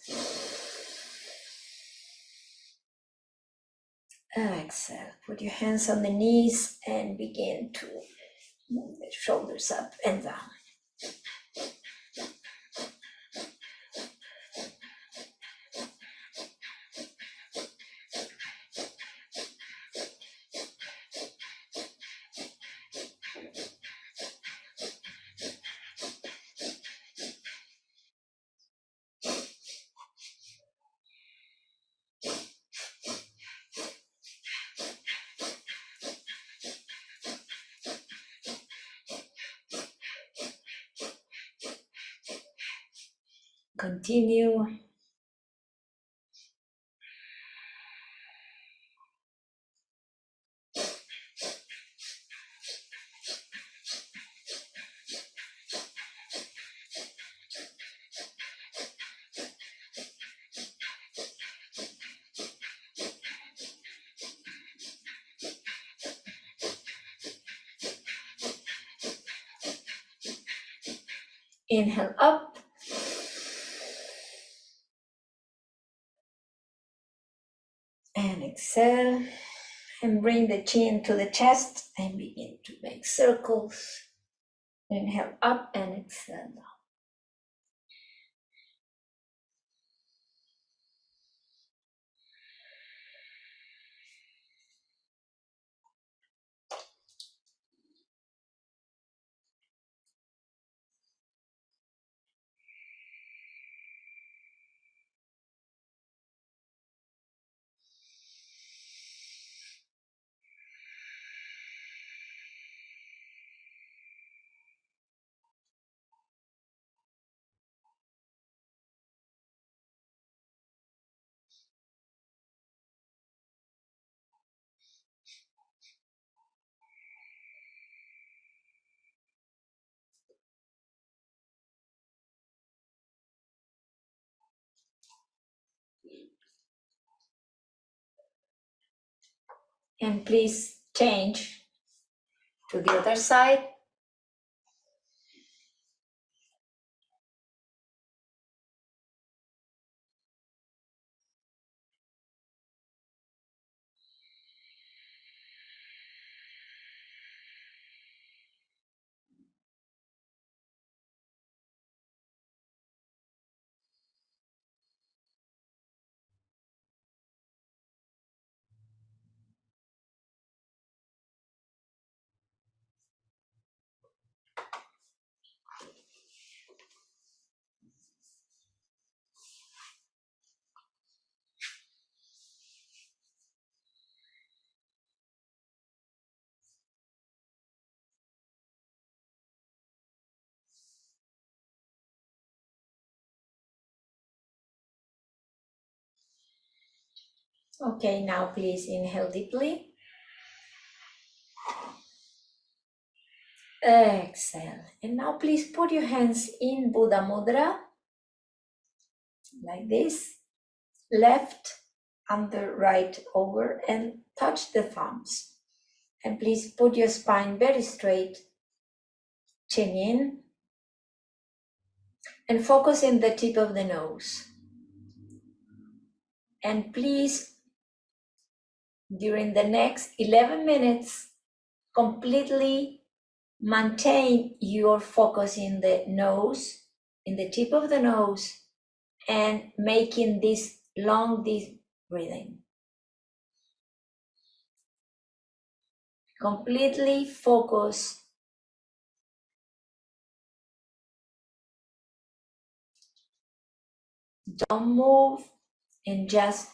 Exhale, put your hands on the knees and begin to move the shoulders up and down. Continue. Inhale up. And exhale. And bring the chin to the chest and begin to make circles. Inhale up and exhale down. And please change to the other side. Okay, now please inhale deeply. Exhale. And now please put your hands in Buddha Mudra, like this. Left under, right over, and touch the thumbs. And please put your spine very straight, chin in, and focus in the tip of the nose. And please, during the next 11 minutes, completely maintain your focus in the nose, in the tip of the nose, and making this long, deep breathing. Completely focus. Don't move and just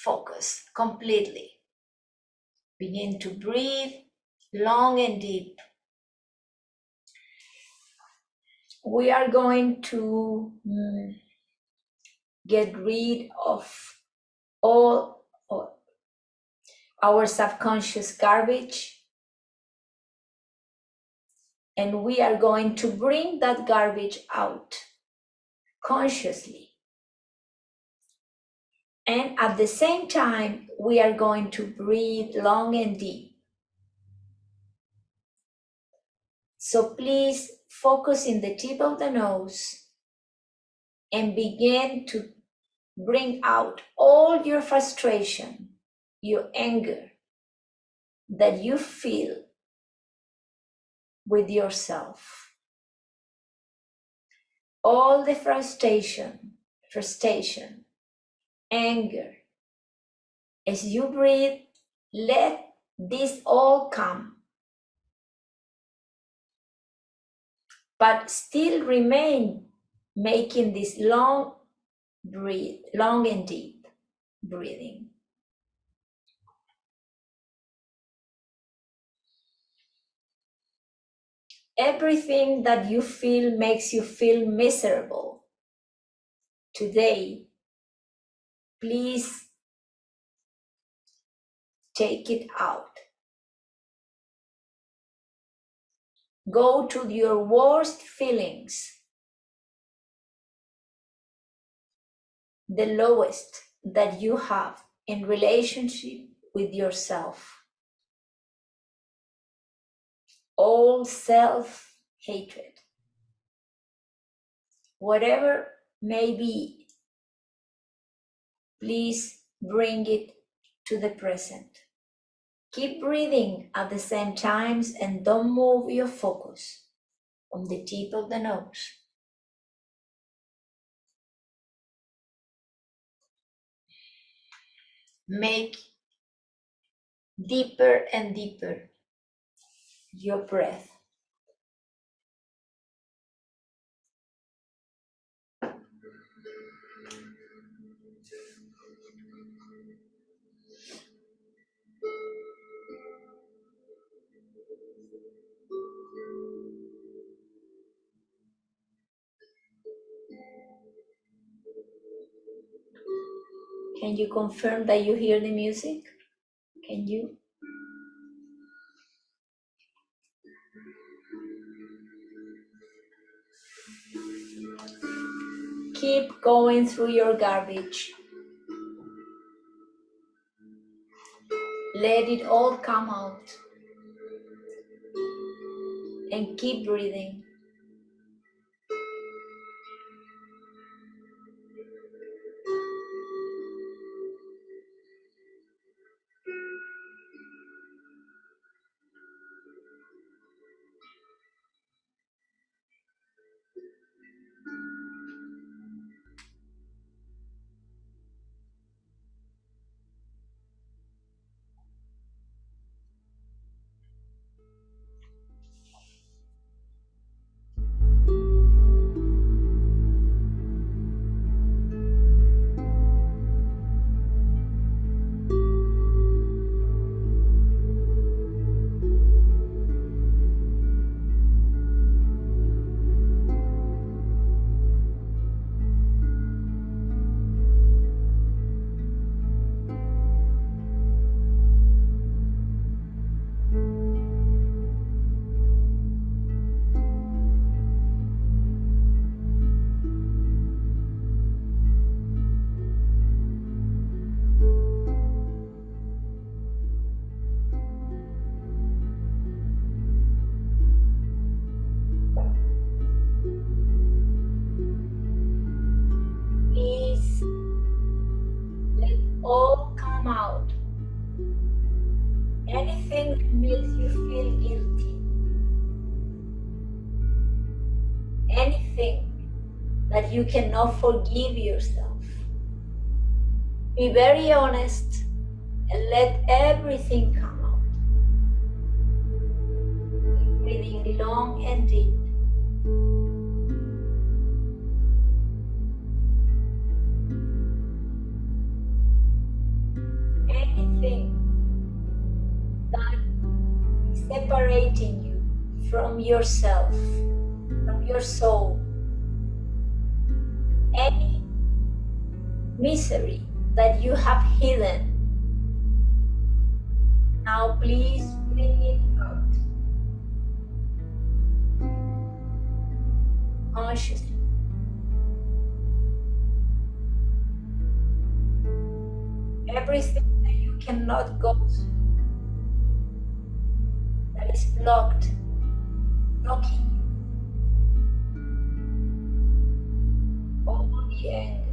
focus completely. Begin to breathe long and deep. We are going to get rid of all of our subconscious garbage, and we are going to bring that garbage out consciously. And at the same time, we are going to breathe long and deep. So please focus in the tip of the nose and begin to bring out all your frustration, your anger that you feel with yourself. All the frustration, anger. As you breathe, let this all come, but still remain making this long and deep breathing. Everything that you feel makes you feel miserable today, please take it out. Go to your worst feelings, the lowest that you have in relationship with yourself. All self-hatred, whatever may be, please bring it to the present. Keep breathing at the same times and don't move your focus on the tip of the nose. Make deeper and deeper your breath. Can you confirm that you hear the music? Can you? Keep going through your garbage. Let it all come out. And keep breathing. anything that you cannot forgive yourself. Be very honest and let everything come out. Breathing long and deep. Anything that is separating you from yourself, from your soul, any misery that you have hidden, now please bring it out consciously. Everything that you cannot go through, that is blocked, blocking you, all the anger,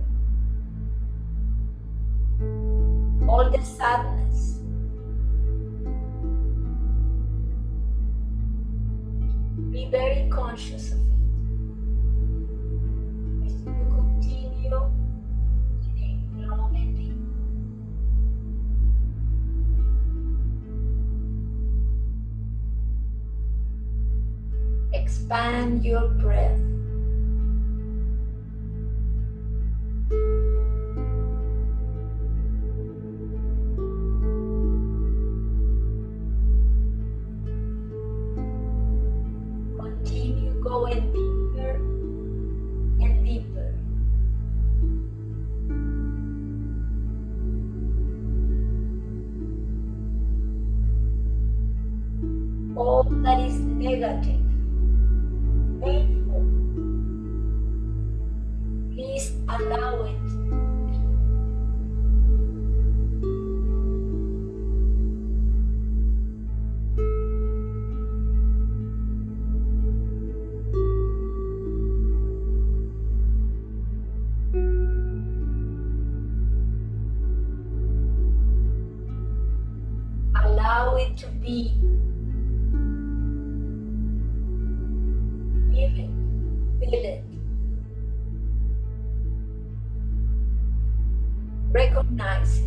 all the sadness, be very conscious of it as you continue breathing long and deep. Expand your breath. Continue going deeper and deeper. All that is negative, painful, please allow it. Allow it to be. Live it, feel it. Recognize it.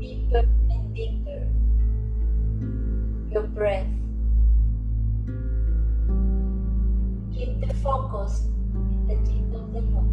Deeper and deeper your breath. Keep the focus in the tip of the nose.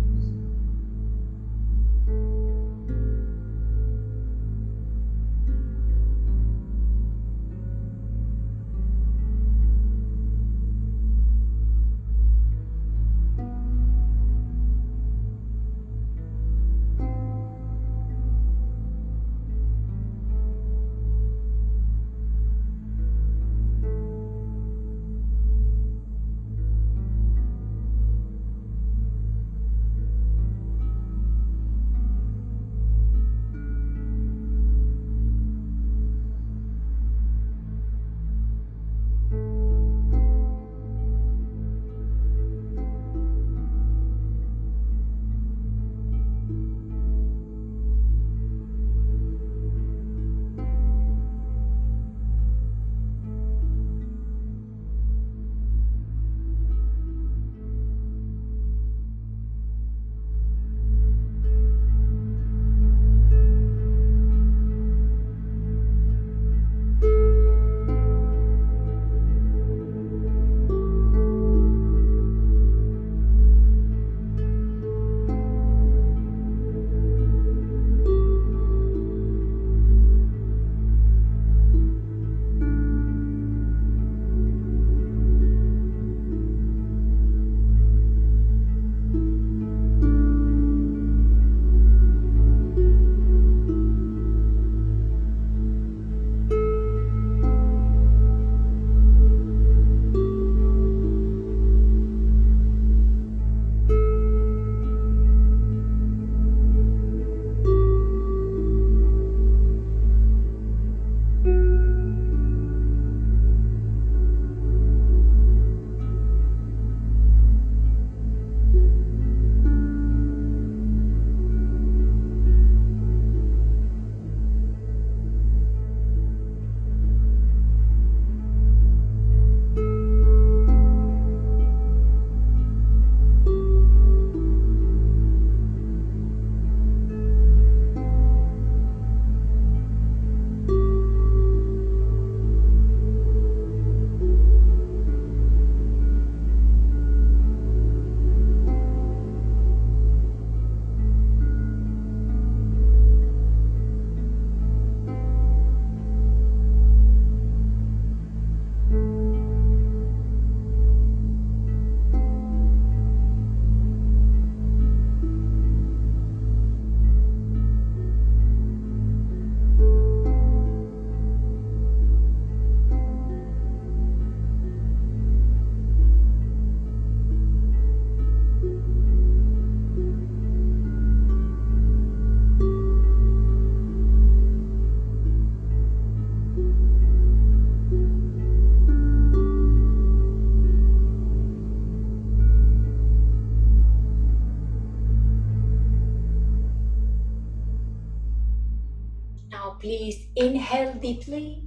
Inhale deeply.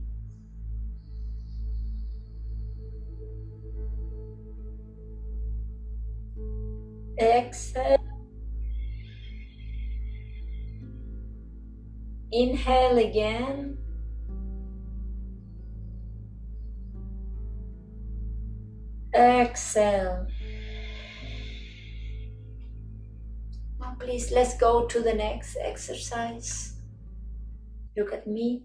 Exhale. Inhale again. Exhale. Now please, let's go to the next exercise. Look at me.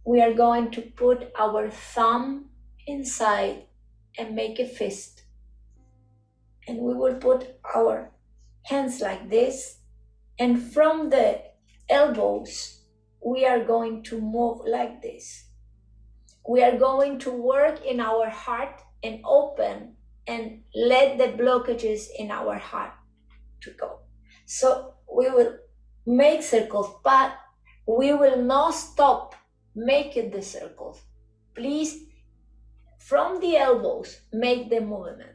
We are going to put our thumb inside and make a fist. And we will put our hands like this. And from the elbows, we are going to move like this. We are going to work in our heart and open and let the blockages in our heart to go. So we will make circles, but we will not stop making the circles. Please, from the elbows, make the movement.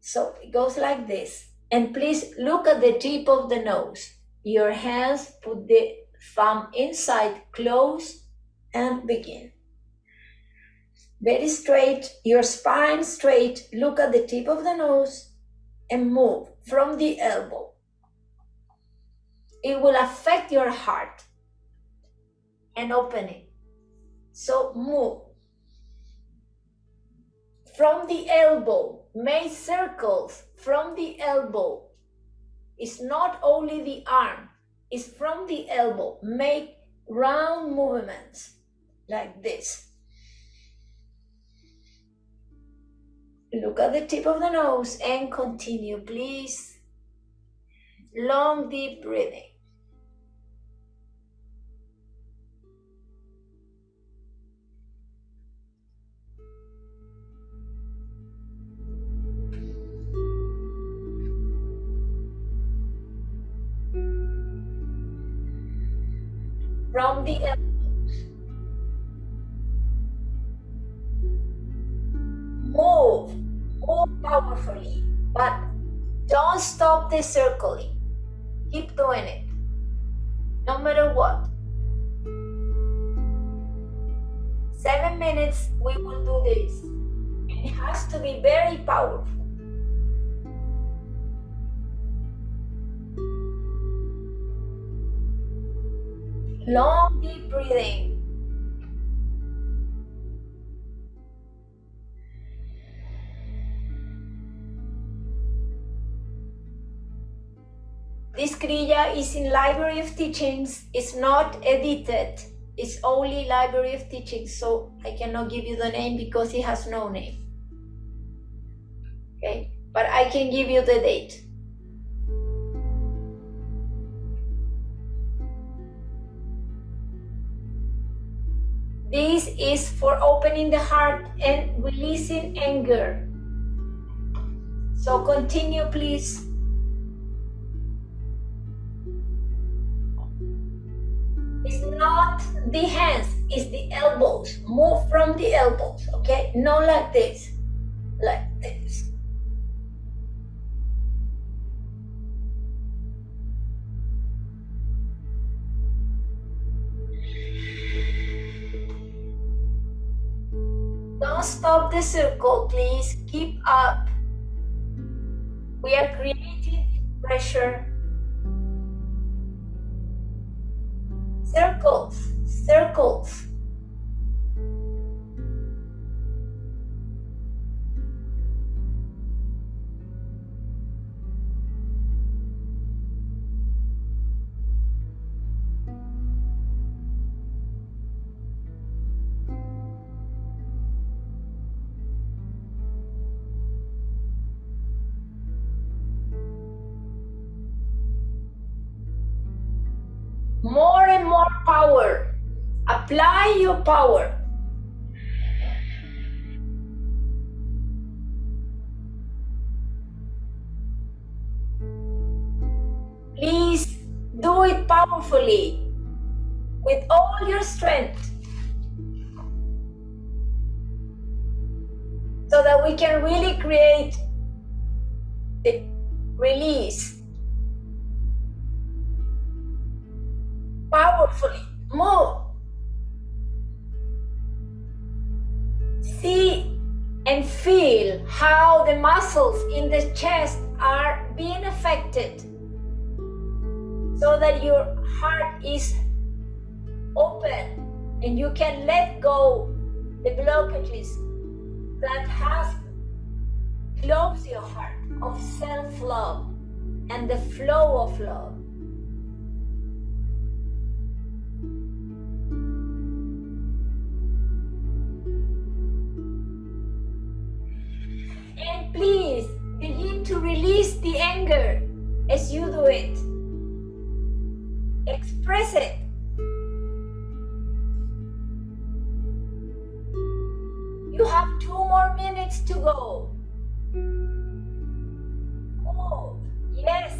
So it goes like this. And please look at the tip of the nose. Your hands, put the thumb inside, close, and begin. Very straight, your spine straight. Look at the tip of the nose and move from the elbow. It will affect your heart and open it. So move from the elbow. Make circles from the elbow. It's not only the arm, it's from the elbow. Make round movements like this. Look at the tip of the nose and continue, please. Long, deep breathing. From the elbows. Move powerfully, but don't stop the circling. Keep doing it, no matter what. 7 minutes we will do this. It has to be very powerful. Long, deep breathing. This Kriya is in Library of Teachings. It's not edited. It's only Library of Teachings, so I cannot give you the name because it has no name. Okay, but I can give you the date. This is for opening the heart and releasing anger. So continue, please. It's not the hands, it's the elbows. Move from the elbows, okay? Not like this, like this. Don't stop the circle, please. Keep up. We are creating pressure. Circles, circles. More and more power. Apply your power. Please do it powerfully with all your strength so that we can really create the release. Powerfully. Move. and feel how the muscles in the chest are being affected so that your heart is open and you can let go the blockages that has closed your heart of self-love and the flow of love. And please begin to release the anger as you do it. Express it. You have 2 more minutes to go. Move. Yes,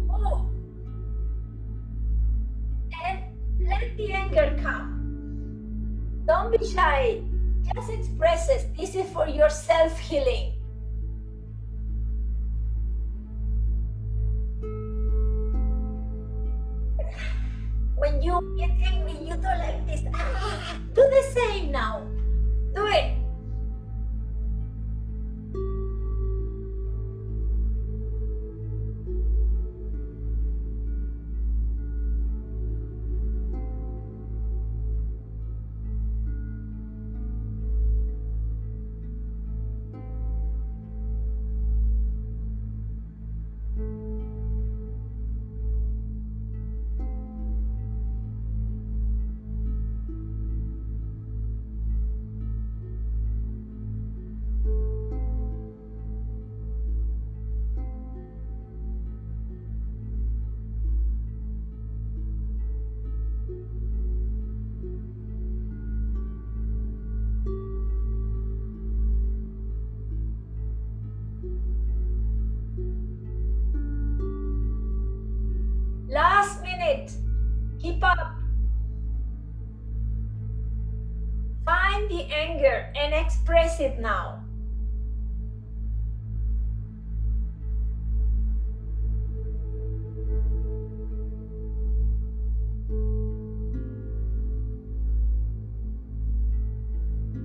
move. And let the anger come. Don't be shy. Just express it. This is for your self-healing. When you get angry, you do like this. Do the same now. Do it. Last minute. Keep up. Find the anger and express it now.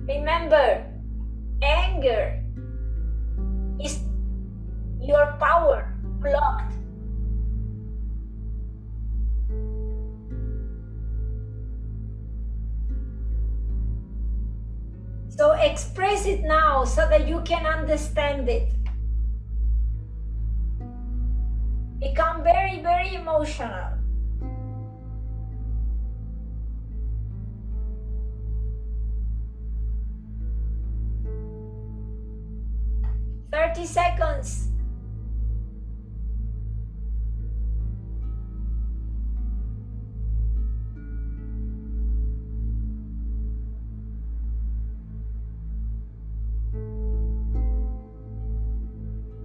Remember, anger is your power blocked. So express it now so that you can understand it. Become very, very emotional. Thirty seconds.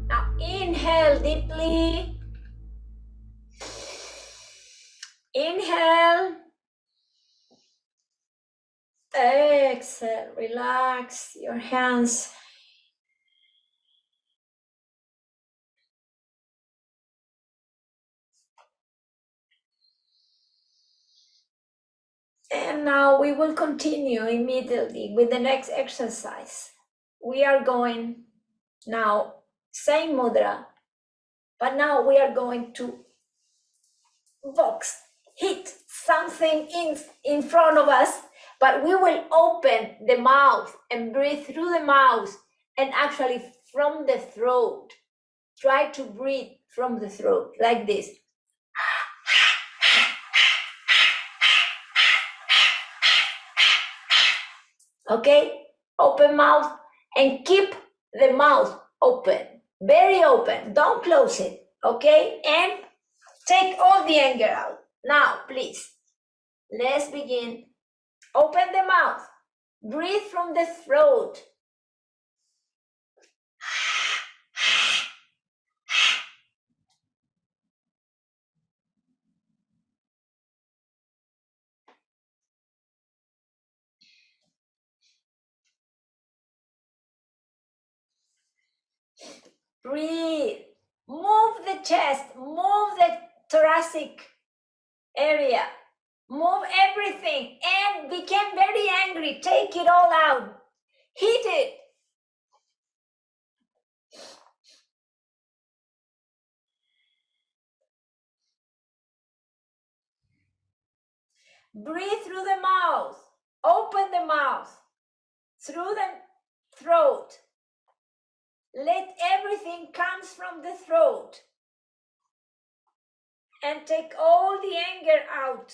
Now inhale deeply. Inhale. Exhale. Relax your hands. And now we will continue immediately with the next exercise. We are going now, same mudra, but now we are going to hit something in front of us, but we will open the mouth and breathe through the mouth and actually from the throat. Try to breathe from the throat like this. Okay, open mouth and keep the mouth open, very open. Don't close it, okay? And take all the anger out. Now, please, let's begin. Open the mouth, breathe from the throat. Breathe. Move the chest, move the thoracic area, move everything and become very angry. Take it all out. Hit it. Breathe through the mouth. Open the mouth. Through the throat. Let everything comes from the throat. And take all the anger out.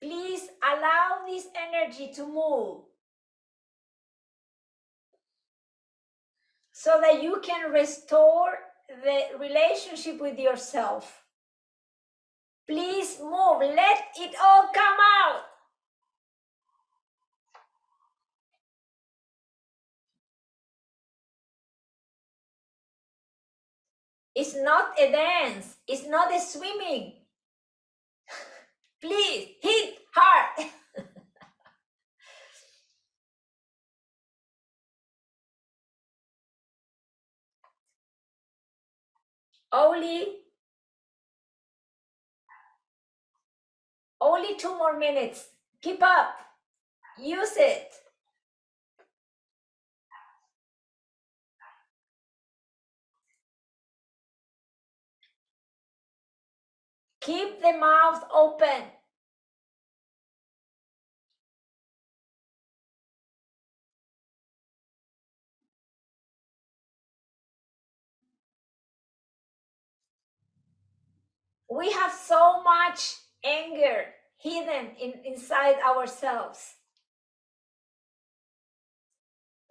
Please allow this energy to move so that you can restore the relationship with yourself. Please move. Let it all come out. It's not a dance. It's not a swimming. Please hit hard. Only 2 more minutes. Keep up. Use it. Keep the mouth open. We have so much anger hidden inside ourselves.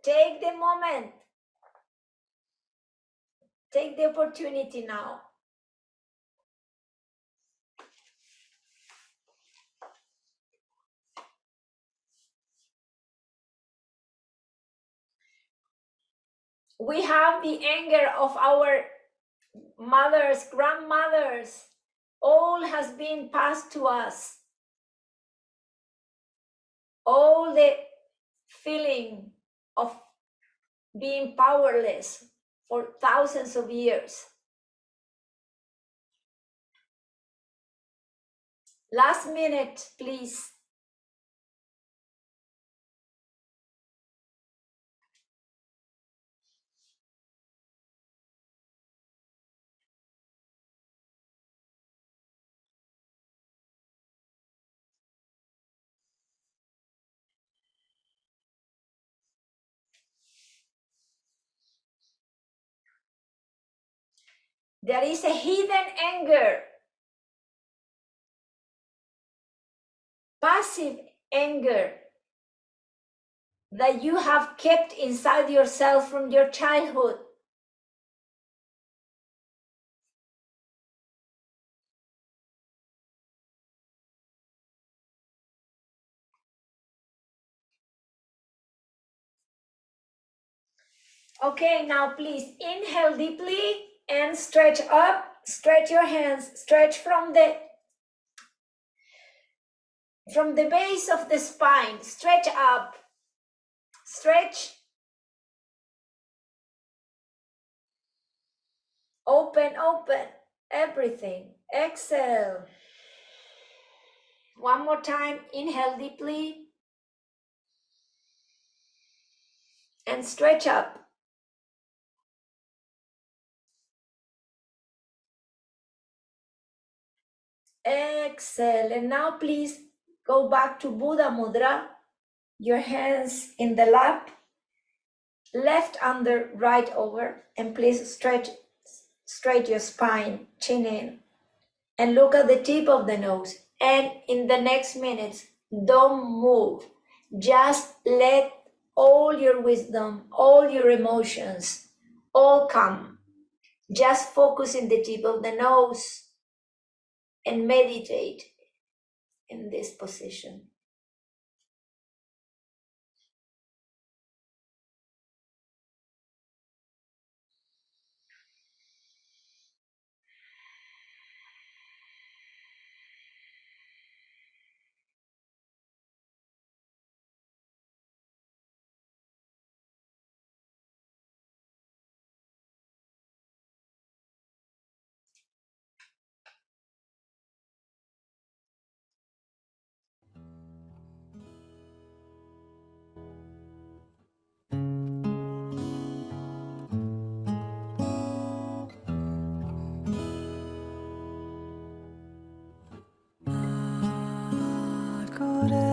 Take the moment. Take the opportunity now. We have the anger of our mothers, grandmothers. All has been passed to us. All the feeling of being powerless for thousands of years. Last minute, please. There is a hidden anger, passive anger that you have kept inside yourself from your childhood. Okay, now please inhale deeply and stretch up. Stretch your hands, stretch from the base of the spine, stretch up, stretch, open, everything. Exhale. One more time, inhale deeply and stretch up. Exhale, and now please go back to Buddha Mudra. Your hands in the lap, left under, right over, and please stretch straight your spine, chin in, and look at the tip of the nose. And in the next minutes, don't move. Just let all your wisdom, all your emotions, all come. Just focus in the tip of the nose and meditate in this position. Breathe.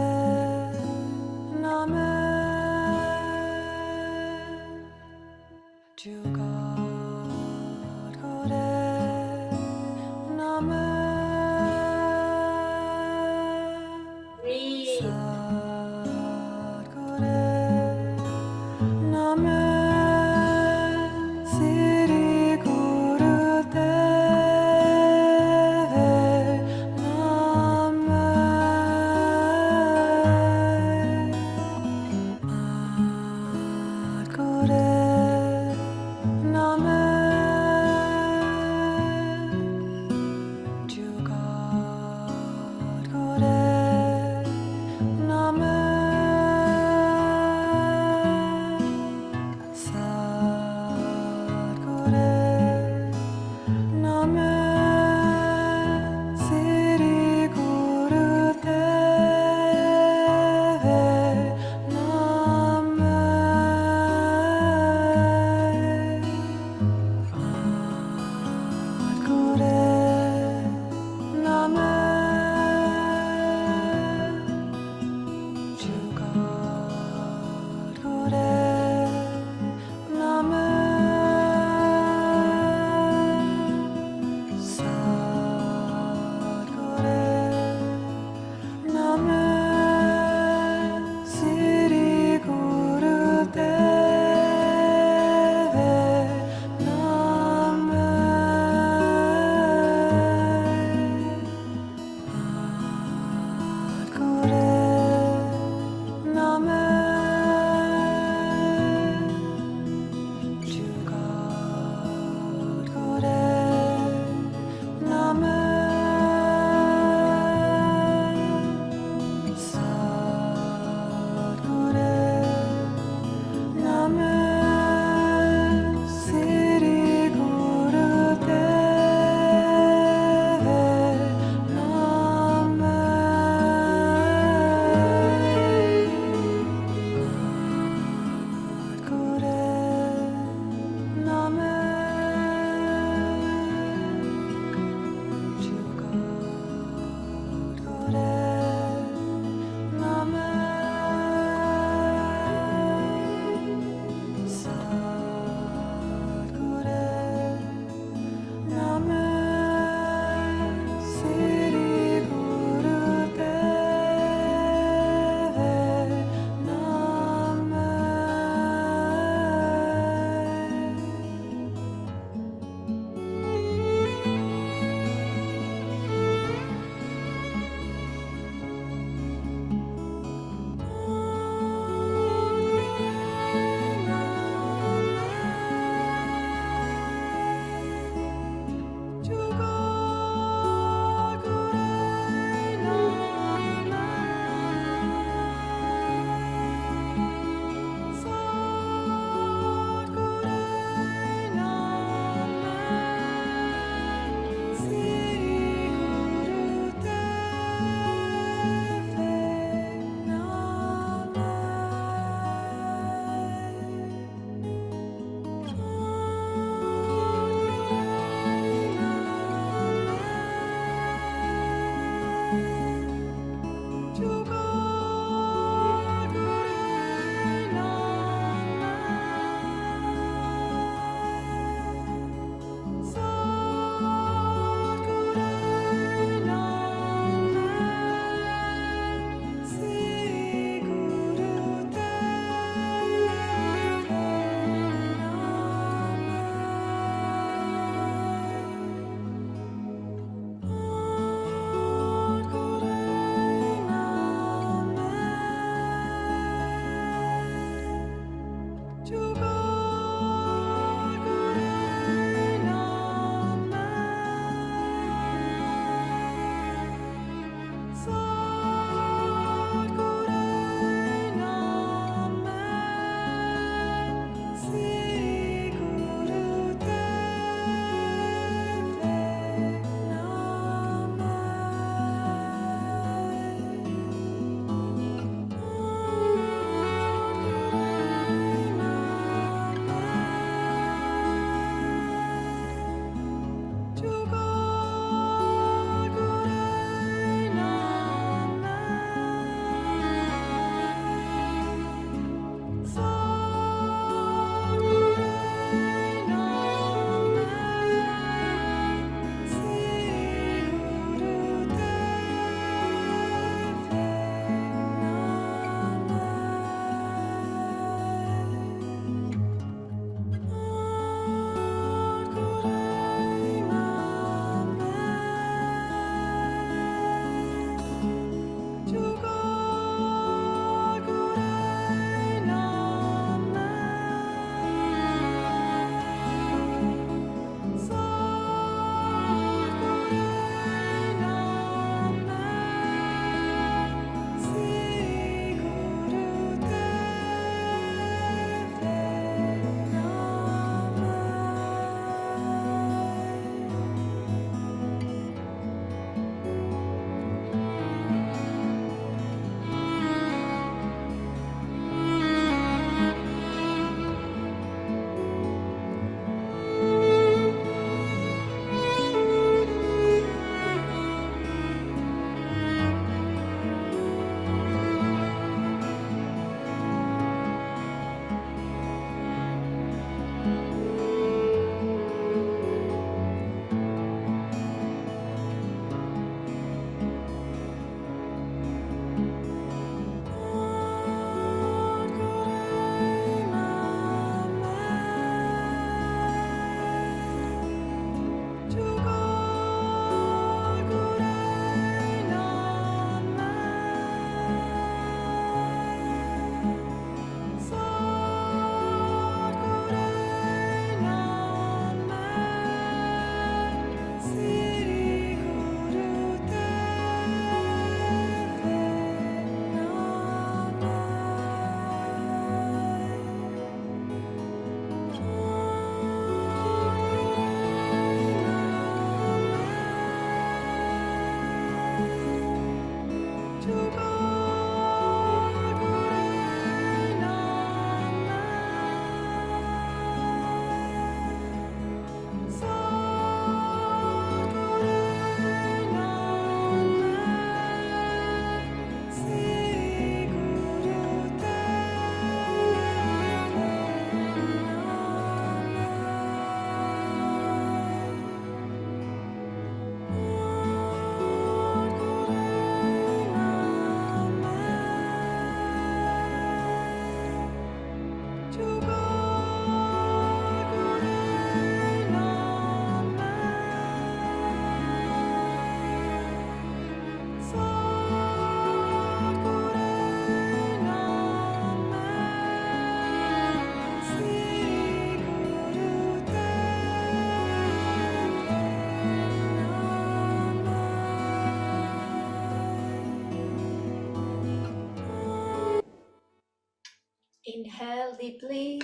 Inhale deeply.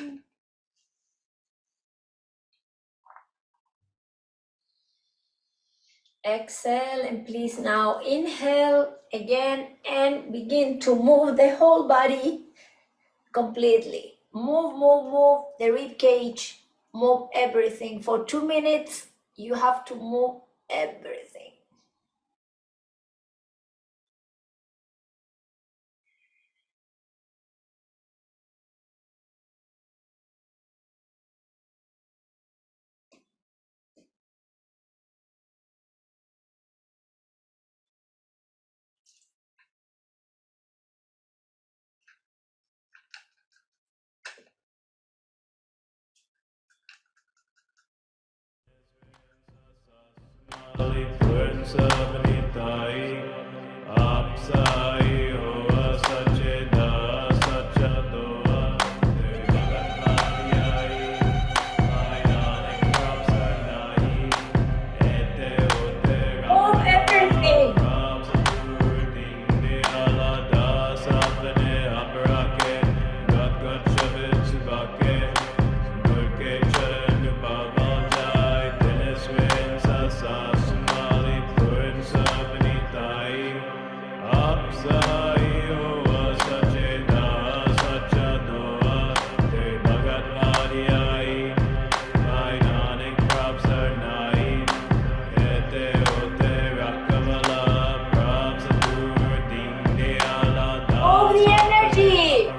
Exhale, and please now inhale again and begin to move the whole body completely. Move, move, move the rib cage, move everything. For 2 minutes, you have to move everything. Move everything. Move the energy.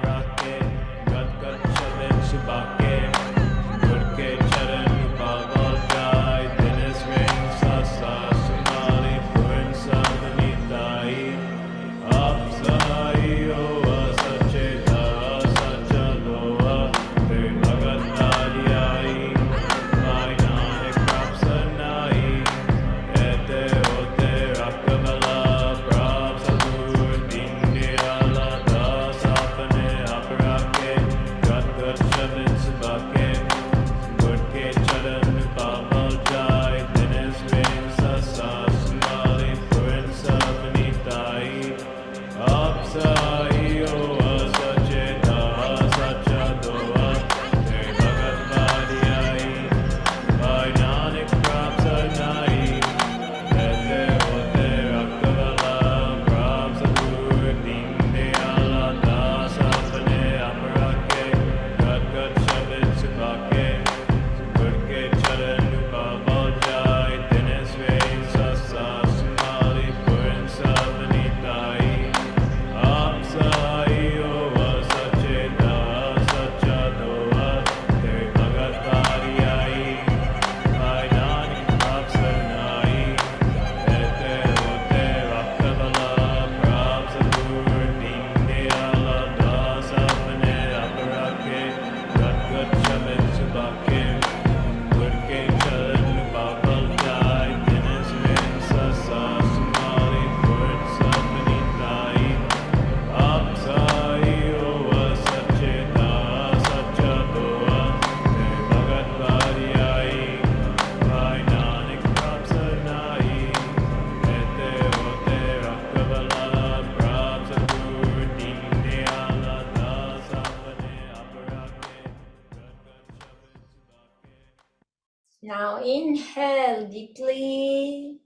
Now inhale deeply.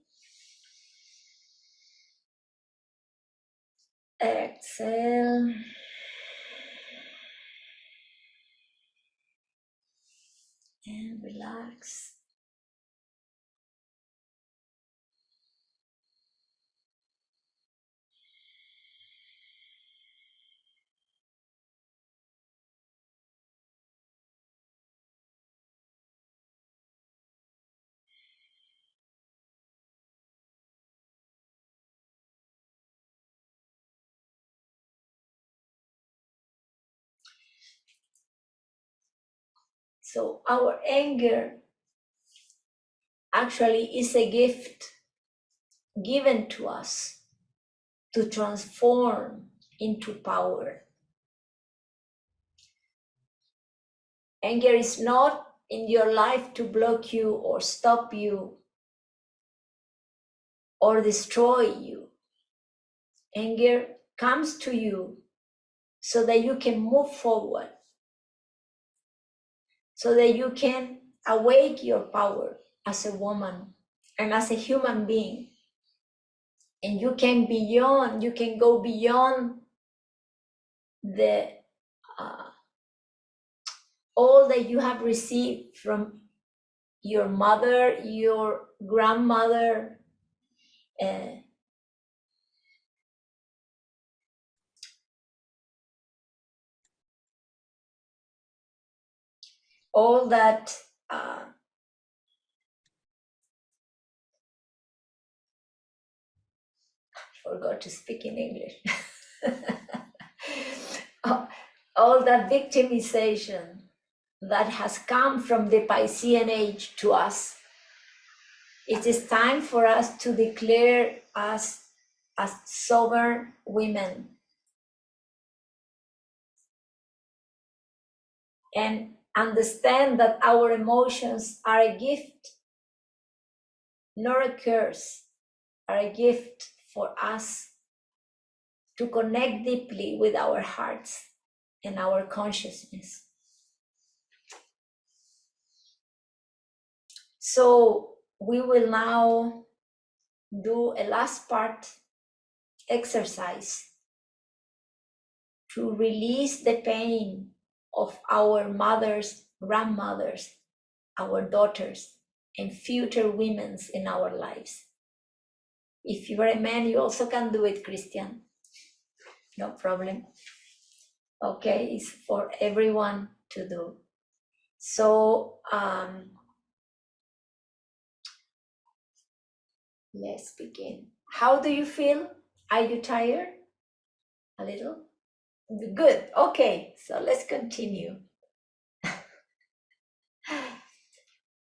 Exhale. And relax. So our anger actually is a gift given to us to transform into power. Anger is not in your life to block you or stop you or destroy you. Anger comes to you so that you can move forward, so that you can awake your power as a woman and as a human being. And you can go beyond the all that you have received from your mother, your grandmother, all that forgot to speak in English. All that victimization that has come from the Piscean age to us. It is time for us to declare us as sovereign women and understand that our emotions are a gift, not a curse, are a gift for us to connect deeply with our hearts and our consciousness. So we will now do a last part exercise to release the pain of our mothers, grandmothers, our daughters, and future women in our lives. If you are a man, you also can do it, Christian. No problem. Okay, it's for everyone to do. So let's begin. How do you feel? Are you tired? A little? Good. Okay, so let's continue.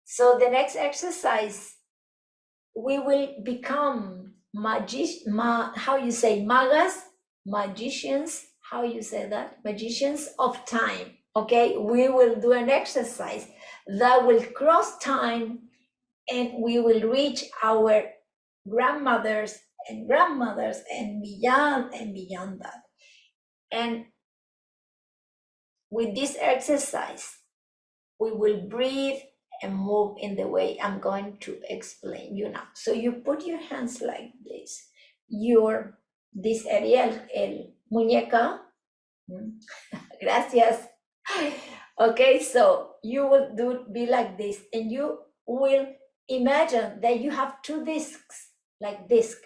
So the next exercise, we will become how you say magas, magicians, how you say that? Magicians of time. Okay, we will do an exercise that will cross time and we will reach our grandmothers and beyond that. And with this exercise, we will breathe and move in the way I'm going to explain you now. So you put your hands like this. This area, el muñeca. Gracias. Okay, so you will be like this, and you will imagine that you have two discs, like this,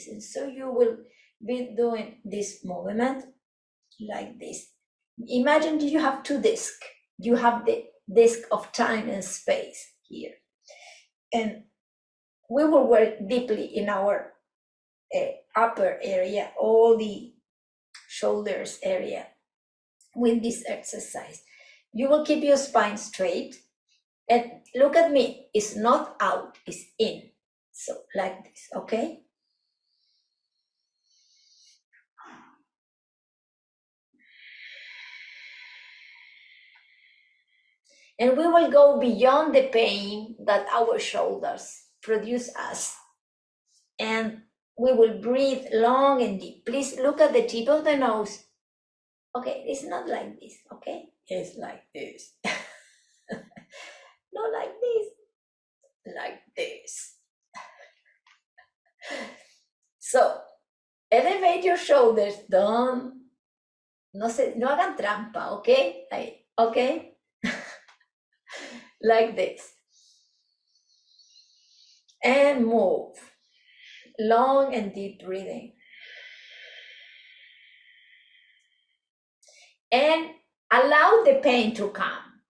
and so you will be doing this movement like this. Imagine you have two discs. You have the disc of time and space here, and we will work deeply in our upper area, all the shoulders area with this exercise. You will keep your spine straight, and look at me, it's not out, it's in. So like this, okay? And we will go beyond the pain that our shoulders produce us. And we will breathe long and deep. Please look at the tip of the nose. Okay, it's not like this, okay? It's like this. Not like this, like this. So, elevate your shoulders, no hagan trampa, okay? Okay? Like this. And move. Long and deep breathing. And allow the pain to come.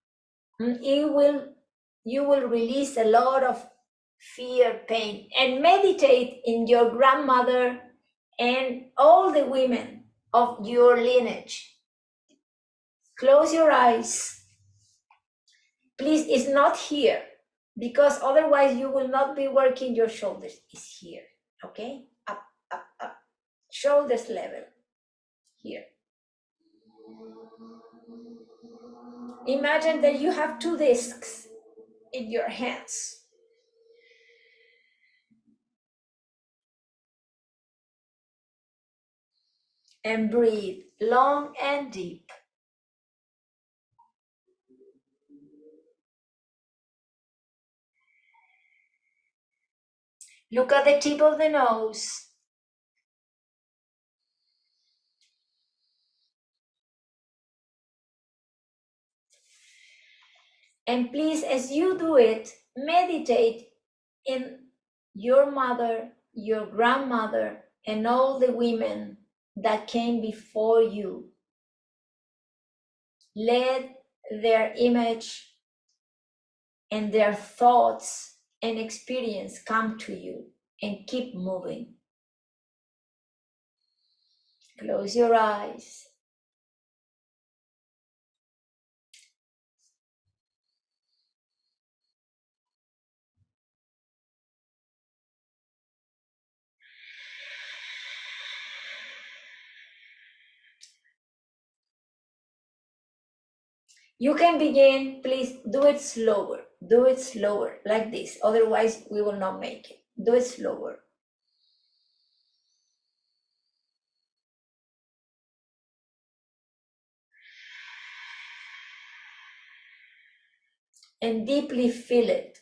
You will release a lot of fear, pain, and meditate in your grandmother and all the women of your lineage. Close your eyes. Please, it's not here, because otherwise you will not be working your shoulders. It's here, okay? Up, up, up. Shoulders level, here. Imagine that you have two discs in your hands. And breathe long and deep. Look at the tip of the nose. And please, as you do it, meditate in your mother, your grandmother, and all the women that came before you. Let their image and their thoughts and experience come to you, and keep moving. Close your eyes. You can begin, please do it slower. Do it slower, like this. Otherwise, we will not make it. Do it slower. And deeply feel it.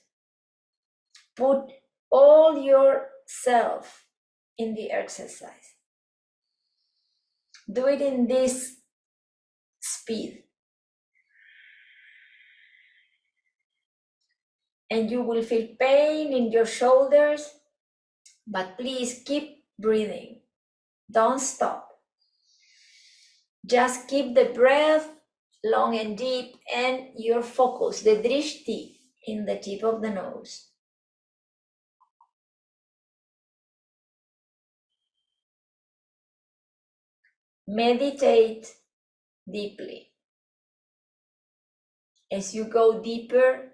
Put all yourself in the exercise. Do it in this speed. And you will feel pain in your shoulders, but please keep breathing. Don't stop. Just keep the breath long and deep, and your focus, the drishti, in the tip of the nose. Meditate deeply. As you go deeper,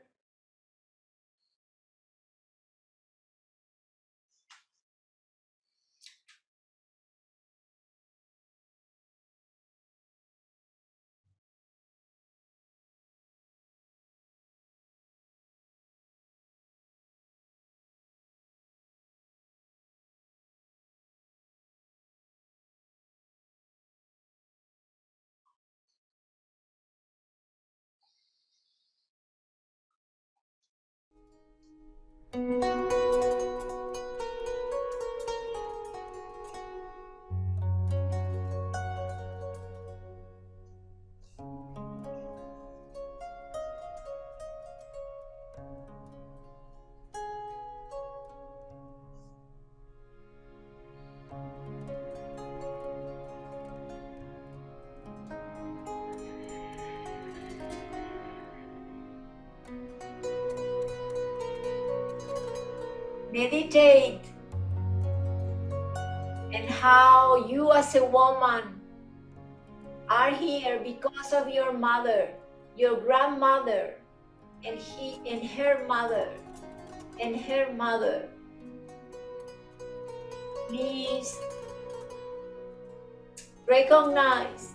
meditate and how you as a woman are here because of your mother, your grandmother, and her mother, and her mother. Please recognize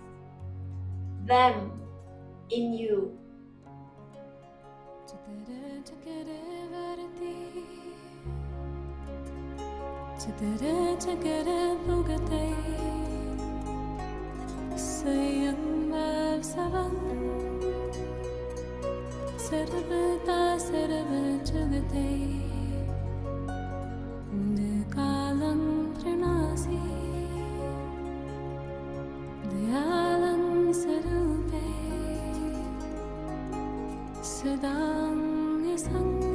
them in you. Sadang sang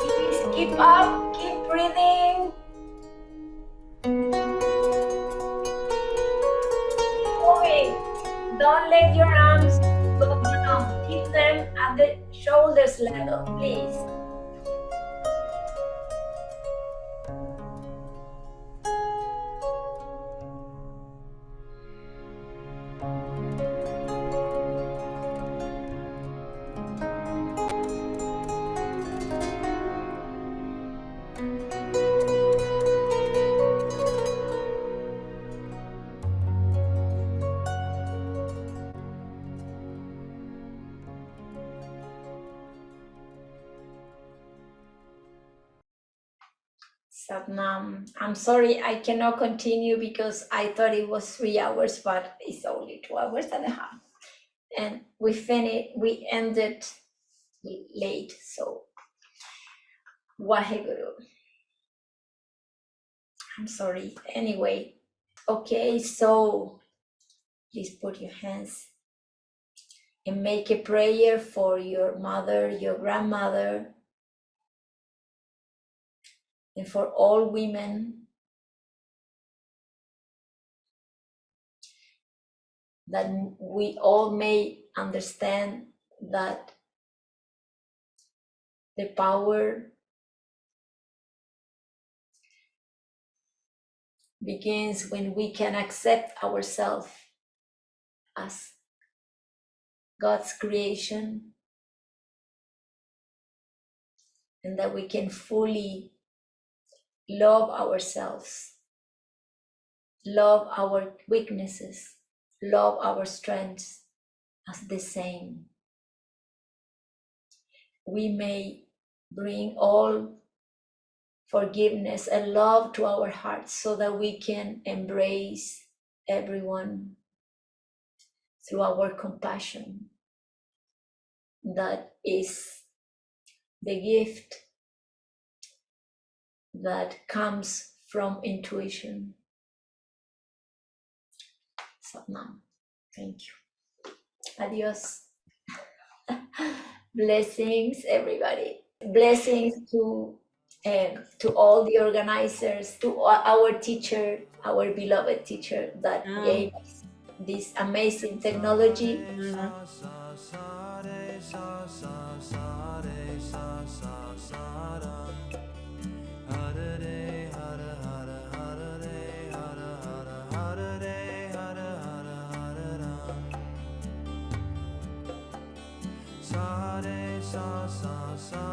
Please keep up, keep breathing. Moving. Don't let your arms go down. Keep them at the shoulders level, please. Satnam, I'm sorry I cannot continue because I thought it was 3 hours, but it's only 2 hours and a half. And we ended late, so Waheguru. I'm sorry. Anyway, okay, so please put your hands and make a prayer for your mother, your grandmother, and for all women that we all may understand that the power begins when we can accept ourselves as God's creation, and that we can fully love ourselves, love our weaknesses, love our strengths as the same. We may bring all forgiveness and love to our hearts so that we can embrace everyone through our compassion. That is the gift that comes from intuition. Satnam. Thank you. Adios. Blessings, everybody. Blessings to all the organizers, to our teacher, our beloved teacher that gave us this amazing technology. sa sa sa